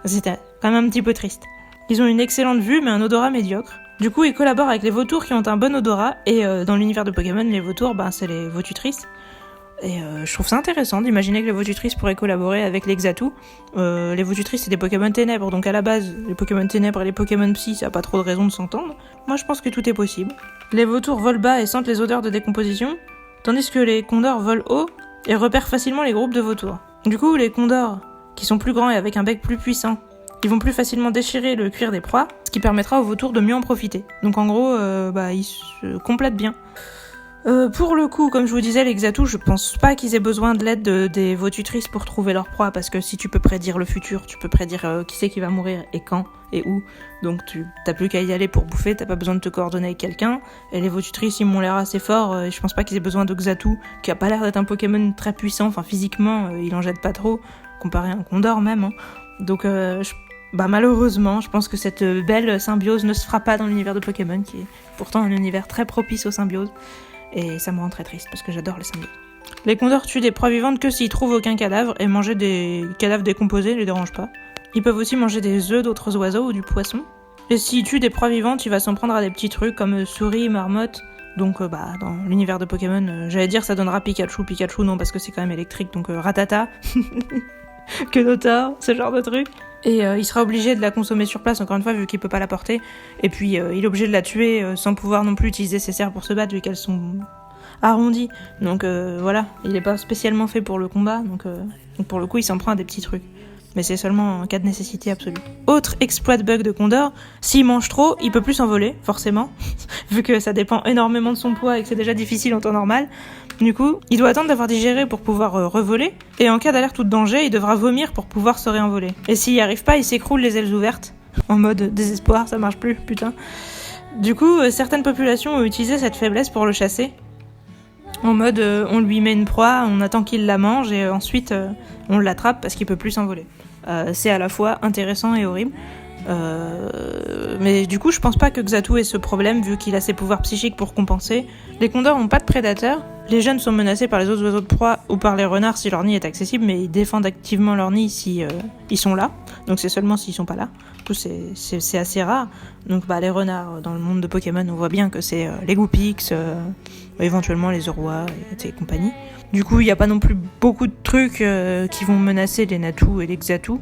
S1: C'était quand même un petit peu triste. Ils ont une excellente vue, mais un odorat médiocre. Du coup, ils collaborent avec les vautours qui ont un bon odorat, et dans l'univers de Pokémon, les vautours, c'est les vaututrices. Et je trouve ça intéressant d'imaginer que les vaututrices pourraient collaborer avec les Xatu. Les vaututrices, c'est des Pokémon ténèbres, donc à la base, les Pokémon ténèbres et les Pokémon psy, ça a pas trop de raison de s'entendre. Moi, je pense que tout est possible. Les vautours volent bas et sentent les odeurs de décomposition, tandis que les condors volent haut et repèrent facilement les groupes de vautours. Du coup, les condors, qui sont plus grands et avec un bec plus puissant, ils vont plus facilement déchirer le cuir des proies, ce qui permettra aux vautours de mieux en profiter. Donc en gros, ils se complètent bien. Pour le coup, comme je vous disais, les Xatu, je pense pas qu'ils aient besoin de l'aide des vaututrices pour trouver leur proie, parce que si tu peux prédire le futur, tu peux prédire qui c'est qui va mourir et quand et où, donc t'as plus qu'à y aller pour bouffer, t'as pas besoin de te coordonner avec quelqu'un, et les vaututrices, ils m'ont l'air assez forts, et je pense pas qu'ils aient besoin de Xatu, qui a pas l'air d'être un Pokémon très puissant, enfin physiquement, il en jette pas trop, comparé à un Condor même, hein. Donc malheureusement, je pense que cette belle symbiose ne se fera pas dans l'univers de Pokémon, qui est pourtant un univers très propice aux symbioses. Et ça me rend très triste, parce que j'adore les symbioses. Les condors tuent des proies vivantes que s'ils trouvent aucun cadavre, et manger des cadavres décomposés les dérange pas. Ils peuvent aussi manger des œufs d'autres oiseaux ou du poisson. Et s'ils tuent des proies vivantes, il va s'en prendre à des petits trucs comme souris, marmottes. Donc dans l'univers de Pokémon, j'allais dire ça donnera Pikachu. Pikachu non, parce que c'est quand même électrique, donc Ratata, Quenotor, ce genre de truc. Et il sera obligé de la consommer sur place, encore une fois, vu qu'il peut pas la porter. Et puis, il est obligé de la tuer sans pouvoir non plus utiliser ses serres pour se battre, vu qu'elles sont arrondies. Donc voilà, il est pas spécialement fait pour le combat, donc pour le coup, il s'en prend à des petits trucs. Mais c'est seulement en cas de nécessité absolue. Autre exploit de bug de Condor, s'il mange trop, il peut plus s'envoler, forcément, vu que ça dépend énormément de son poids et que c'est déjà difficile en temps normal. Du coup, il doit attendre d'avoir digéré pour pouvoir revoler, et en cas d'alerte ou de danger, il devra vomir pour pouvoir se réenvoler. Et s'il y arrive pas, il s'écroule les ailes ouvertes, en mode désespoir, ça marche plus, putain. Du coup, certaines populations ont utilisé cette faiblesse pour le chasser. En mode, on lui met une proie, on attend qu'il la mange, et ensuite, on l'attrape parce qu'il peut plus s'envoler. C'est à la fois intéressant et horrible. Mais du coup, je pense pas que Xatu ait ce problème, vu qu'il a ses pouvoirs psychiques pour compenser. Les condors ont pas de prédateurs. Les jeunes sont menacés par les autres oiseaux de proie ou par les renards si leur nid est accessible, mais ils défendent activement leur nid si ils sont là. Donc c'est seulement s'ils sont pas là. Du coup, c'est assez rare. Donc les renards, dans le monde de Pokémon, on voit bien que c'est les Goopix, éventuellement les Zorua et compagnie. Du coup, il n'y a pas non plus beaucoup de trucs qui vont menacer les Natu et les Xatu.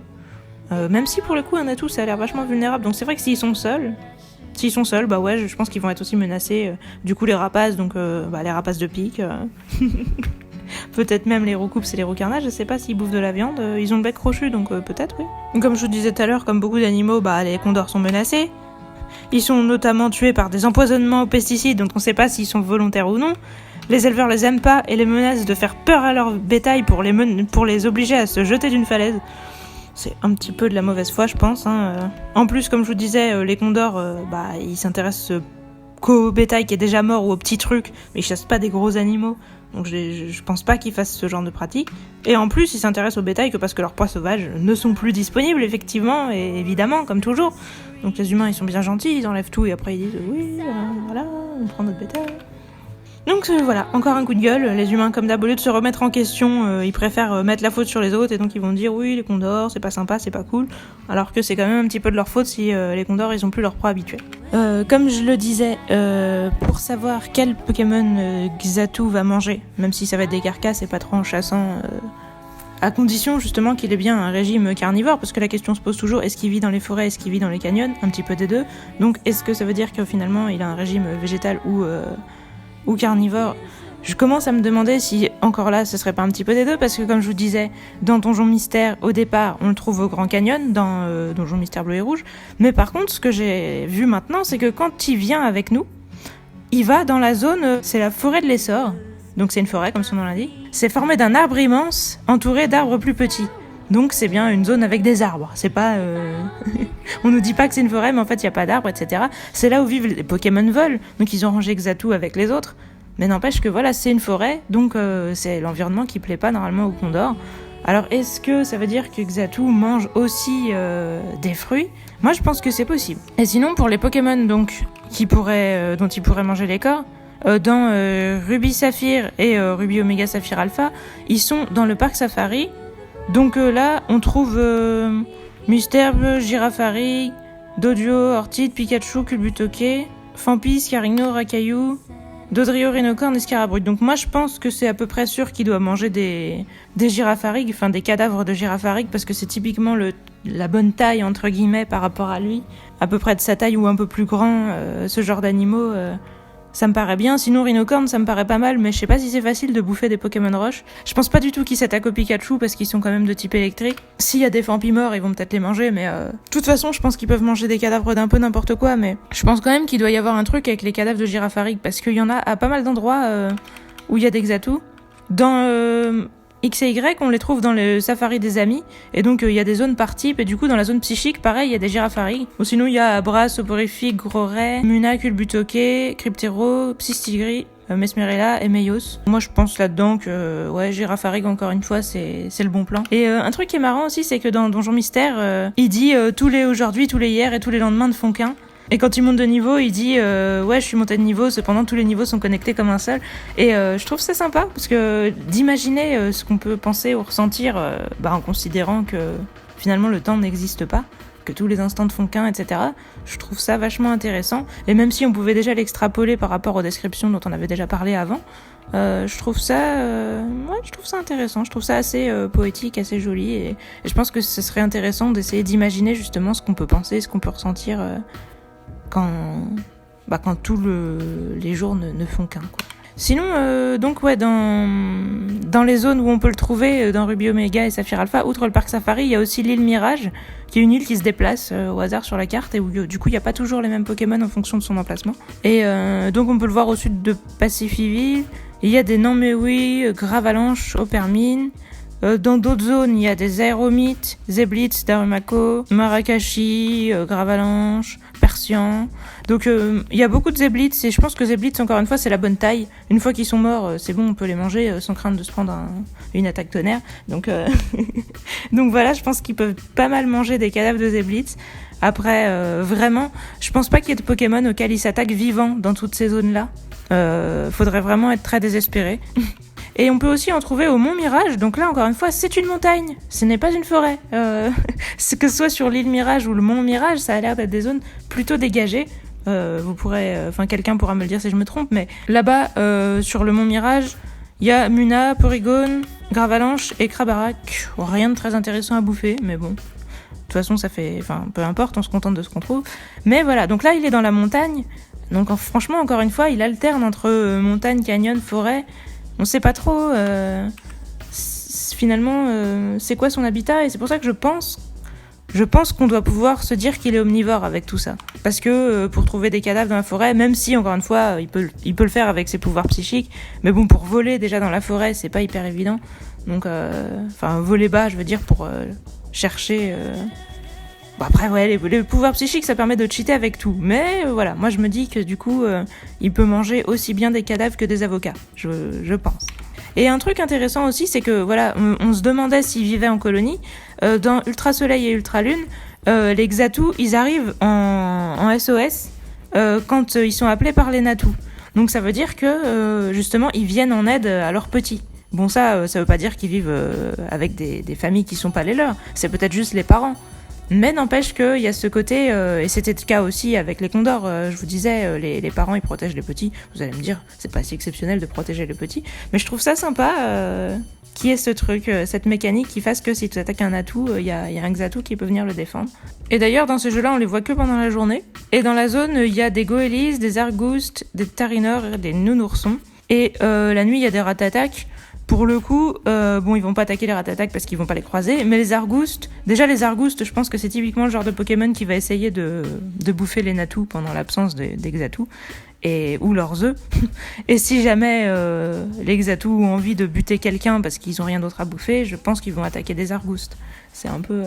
S1: Même si pour le coup un Natu ça a l'air vachement vulnérable, donc c'est vrai que s'ils sont seuls, je pense qu'ils vont être aussi menacés. Du coup les rapaces, donc les rapaces de pique, peut-être même les roucoups et les roucarnages, je sais pas s'ils bouffent de la viande, ils ont le bec crochu donc peut-être oui. Comme je vous disais tout à l'heure, comme beaucoup d'animaux, les condors sont menacés. Ils sont notamment tués par des empoisonnements aux pesticides, donc on sait pas s'ils sont volontaires ou non. Les éleveurs les aiment pas et les menacent de faire peur à leur bétail pour les obliger à se jeter d'une falaise. C'est un petit peu de la mauvaise foi, je pense. En plus, comme je vous disais, les condors, ils s'intéressent qu'au bétail qui est déjà mort ou aux petits trucs, mais ils chassent pas des gros animaux. Donc je pense pas qu'ils fassent ce genre de pratique. Et en plus, ils s'intéressent au bétail que parce que leurs proies sauvages ne sont plus disponibles, effectivement, et évidemment, comme toujours. Donc les humains, ils sont bien gentils, ils enlèvent tout et après ils disent oui, voilà, on prend notre bétail. Donc voilà, encore un coup de gueule. Les humains, comme d'hab, au lieu de se remettre en question, ils préfèrent mettre la faute sur les autres et donc ils vont dire oui, les condors, c'est pas sympa, c'est pas cool. Alors que c'est quand même un petit peu de leur faute si les condors, ils ont plus leur proie habituelle. Comme je le disais, pour savoir quel Pokémon Xatu va manger, même si ça va être des carcasses et pas trop en chassant, à condition justement qu'il ait bien un régime carnivore, parce que la question se pose toujours, est-ce qu'il vit dans les forêts, est-ce qu'il vit dans les canyons, un petit peu des deux. Donc est-ce que ça veut dire que finalement il a un régime végétal ou carnivore? Je commence à me demander si, encore là, ce serait pas un petit peu des deux, parce que comme je vous disais, dans Donjon Mystère, au départ, on le trouve au Grand Canyon, dans Donjon Mystère Bleu et Rouge, mais par contre, ce que j'ai vu maintenant, c'est que quand il vient avec nous, il va dans la zone, c'est la forêt de l'Essor, donc c'est une forêt, comme son nom l'indique, c'est formé d'un arbre immense, entouré d'arbres plus petits. Donc c'est bien une zone avec des arbres, c'est pas... On nous dit pas que c'est une forêt, mais en fait il y a pas d'arbres, etc. C'est là où vivent les Pokémon vol, donc ils ont rangé Xatu avec les autres. Mais n'empêche que voilà, c'est une forêt, donc c'est l'environnement qui plaît pas normalement aux condors. Alors est-ce que ça veut dire que Xatu mange aussi des fruits ? Moi je pense que c'est possible. Et sinon pour les Pokémon donc, dont il pourrait manger les corps, dans Ruby Saphir et Ruby Omega Saphir Alpha, ils sont dans le parc Safari. Donc là on trouve Musterbe, Girafarig, Dodio, Orchid, Pikachu, Culbutoke, Fampis, Carigno, Rakayu, Dodrio, Rhinocorn et Scarabrute. Donc moi je pense que c'est à peu près sûr qu'il doit manger des Girafarig, enfin des cadavres de Girafarig, parce que c'est typiquement la bonne taille entre guillemets par rapport à lui, à peu près de sa taille ou un peu plus grand, ce genre d'animaux. Ça me paraît bien, sinon Rhinocorn ça me paraît pas mal, mais je sais pas si c'est facile de bouffer des Pokémon Roche. Je pense pas du tout qu'ils s'attaquent au Pikachu parce qu'ils sont quand même de type électrique. S'il y a des Fampimores, ils vont peut-être les manger, mais de toute façon je pense qu'ils peuvent manger des cadavres d'un peu n'importe quoi, mais je pense quand même qu'il doit y avoir un truc avec les cadavres de Girafarig, parce qu'il y en a à pas mal d'endroits où il y a des Xatu. Dans X et Y, on les trouve dans le safari des amis, et donc il y a des zones par type, et du coup dans la zone psychique, pareil, il y a des Girafarig. Ou sinon il y a Abra, Soporifique, Groret, Muna, Culbutoke, Cryptero, Psystigri, Mesmerella et Meios. Moi je pense là-dedans que ouais, Girafarig encore une fois c'est le bon plan. Et un truc qui est marrant aussi, c'est que dans Donjon Mystère, il dit tous les aujourd'hui, tous les hier et tous les lendemains ne font qu'un. Et quand il monte de niveau, il dit ouais, je suis monté de niveau, cependant tous les niveaux sont connectés comme un seul. Et je trouve ça sympa, parce que d'imaginer ce qu'on peut penser ou ressentir en considérant que finalement le temps n'existe pas, que tous les instants ne font qu'un, etc. Je trouve ça vachement intéressant. Et même si on pouvait déjà l'extrapoler par rapport aux descriptions dont on avait déjà parlé avant, je trouve ça intéressant. Je trouve ça assez poétique, assez joli. Et je pense que ce serait intéressant d'essayer d'imaginer justement ce qu'on peut penser, ce qu'on peut ressentir quand tous les jours ne font qu'un, quoi. Sinon, donc ouais, dans les zones où on peut le trouver, dans Ruby Omega et Saphir Alpha, outre le parc Safari, il y a aussi l'île Mirage, qui est une île qui se déplace au hasard sur la carte, et où du coup il n'y a pas toujours les mêmes Pokémon en fonction de son emplacement. Et donc on peut le voir au sud de Pacifiville. Il y a des Nanmewi, Gravalanche, Opermine. Dans d'autres zones, il y a des Aéromites, Zeblitz, Darumako, Marakashi, Gravalanche, Persian. Donc il y a beaucoup de Zeblitz, et je pense que Zeblitz, encore une fois, c'est la bonne taille. Une fois qu'ils sont morts, c'est bon, on peut les manger sans crainte de se prendre une attaque tonnerre. Donc, donc voilà, je pense qu'ils peuvent pas mal manger des cadavres de Zeblitz. Après, vraiment, je pense pas qu'il y ait de Pokémon auxquels ils s'attaquent vivants dans toutes ces zones-là. Faudrait vraiment être très désespéré. Et on peut aussi en trouver au Mont Mirage, donc là encore une fois c'est une montagne, ce n'est pas une forêt. Que ce soit sur l'île Mirage ou le Mont Mirage, ça a l'air d'être des zones plutôt dégagées. Quelqu'un pourra me le dire si je me trompe, mais là-bas sur le Mont Mirage, il y a Muna, Porygon, Gravalanche et Krabarak. Rien de très intéressant à bouffer, mais bon. De toute façon peu importe, on se contente de ce qu'on trouve. Mais voilà, donc là il est dans la montagne, donc franchement encore une fois il alterne entre montagne, canyon, forêt. On sait pas trop finalement c'est quoi son habitat, et c'est pour ça que je pense qu'on doit pouvoir se dire qu'il est omnivore avec tout ça. Parce que pour trouver des cadavres dans la forêt, même si encore une fois il peut le faire avec ses pouvoirs psychiques, mais bon, pour voler déjà dans la forêt c'est pas hyper évident. Donc voler bas, je veux dire, pour chercher... Après ouais, les pouvoirs psychiques ça permet de cheater avec tout, mais voilà, moi je me dis que du coup il peut manger aussi bien des cadavres que des avocats, je pense. Et un truc intéressant aussi, c'est que voilà, on se demandait s'ils vivaient en colonie. Dans Ultra Soleil et Ultra Lune, les Xatu ils arrivent en SOS quand ils sont appelés par les Natu. Donc ça veut dire que justement ils viennent en aide à leurs petits. Bon, ça veut pas dire qu'ils vivent avec des familles qui sont pas les leurs, c'est peut-être juste les parents. Mais n'empêche qu'il y a ce côté, et c'était le cas aussi avec les condors, je vous disais, les parents ils protègent les petits. Vous allez me dire, c'est pas si exceptionnel de protéger les petits, mais je trouve ça sympa qu'il y ait ce truc, cette mécanique qui fasse que si tu attaques un Natu, il y a un Xatu qui peut venir le défendre. Et d'ailleurs dans ce jeu-là on les voit que pendant la journée, et dans la zone il y a des Goélis, des Argoustes, des Tarinors et des Nounoursons, et la nuit il y a des Ratataques. Pour le coup, ils vont pas attaquer les Ratataques parce qu'ils vont pas les croiser, mais les Argoustes, je pense que c'est typiquement le genre de Pokémon qui va essayer de bouffer les Natu pendant l'absence des Xatu, ou leurs œufs. Et si jamais les Xatu ont envie de buter quelqu'un parce qu'ils ont rien d'autre à bouffer, je pense qu'ils vont attaquer des Argoustes. C'est un peu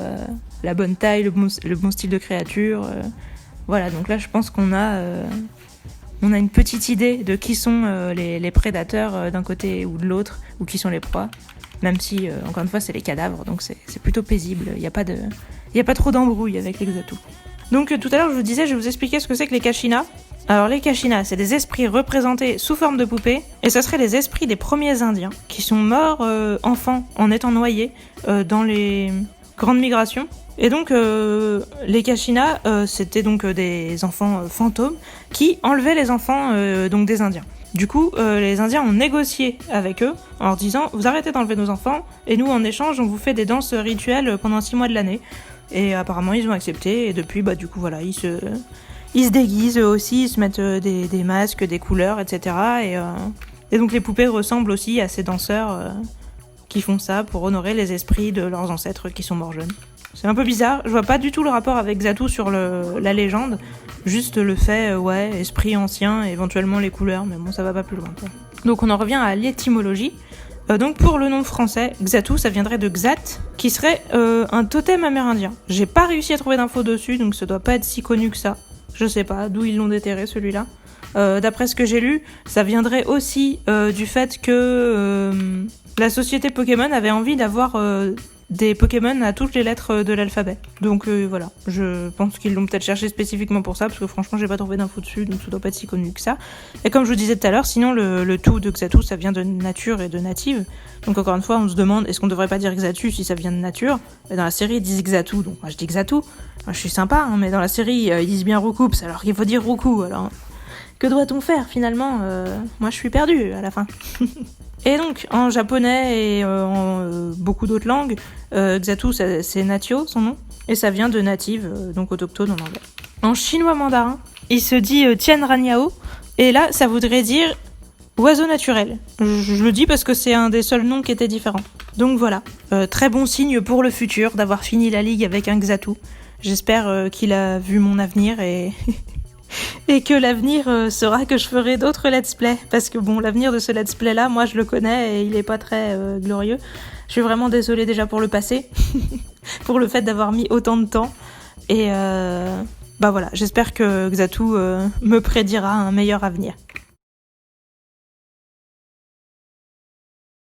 S1: la bonne taille, le bon style de créature. Voilà, donc là je pense qu'on a une petite idée de qui sont les prédateurs d'un côté ou de l'autre, ou qui sont les proies. Même si, encore une fois, c'est les cadavres, donc c'est plutôt paisible. Il n'y a pas trop d'embrouille avec les Xatu. Donc tout à l'heure, je vous disais, je vais vous expliquer ce que c'est que les Kashinas. Alors les Kashinas, c'est des esprits représentés sous forme de poupées, et ce seraient les esprits des premiers Indiens, qui sont morts enfants en étant noyés dans les grandes migrations. Et donc les Kashinas, c'était donc des enfants fantômes qui enlevaient les enfants donc des Indiens. Du coup, les Indiens ont négocié avec eux en leur disant « Vous arrêtez d'enlever nos enfants, et nous, en échange, on vous fait des danses rituelles pendant 6 mois de l'année. » Et apparemment, ils ont accepté, et depuis, du coup, voilà, ils se déguisent eux aussi, ils se mettent des masques, des couleurs, etc. Et donc les poupées ressemblent aussi à ces danseurs qui font ça pour honorer les esprits de leurs ancêtres qui sont morts jeunes. C'est un peu bizarre, je vois pas du tout le rapport avec Xatu sur la légende, juste le fait, esprit ancien, éventuellement les couleurs, mais bon, ça va pas plus loin, quoi. Donc on en revient à l'étymologie. Donc pour le nom français, Xatu, ça viendrait de Xat, qui serait un totem amérindien. J'ai pas réussi à trouver d'infos dessus, donc ça doit pas être si connu que ça. Je sais pas d'où ils l'ont déterré celui-là. D'après ce que j'ai lu, ça viendrait aussi du fait que la société Pokémon avait envie d'avoir des Pokémon à toutes les lettres de l'alphabet. Donc voilà, je pense qu'ils l'ont peut-être cherché spécifiquement pour ça, parce que franchement j'ai pas trouvé d'infos dessus, donc ça doit pas être si connu que ça. Et comme je vous disais tout à l'heure, sinon le tout de Xatu, ça vient de nature et de native. Donc encore une fois, on se demande, est-ce qu'on devrait pas dire Xatu si ça vient de nature? Et dans la série, ils disent Xatu, donc moi je dis Xatu. Moi, je suis sympa, hein, mais dans la série, ils disent bien Roucoups, alors qu'il faut dire Roucou, alors... Que doit-on faire finalement? Moi je suis perdue à la fin. Et donc en japonais et en beaucoup d'autres langues, Xatu c'est Natio son nom, et ça vient de native, donc autochtone en anglais. En chinois mandarin, il se dit Tianraniao, et là ça voudrait dire oiseau naturel. Je le dis parce que c'est un des seuls noms qui était différent. Donc voilà, très bon signe pour le futur d'avoir fini la ligue avec un Xatu. J'espère qu'il a vu mon avenir et... et que l'avenir sera que je ferai d'autres let's play, parce que bon, l'avenir de ce let's play là, moi je le connais et il est pas très glorieux. Je suis vraiment désolée déjà pour le passé, pour le fait d'avoir mis autant de temps, et voilà, j'espère que Xatu me prédira un meilleur avenir.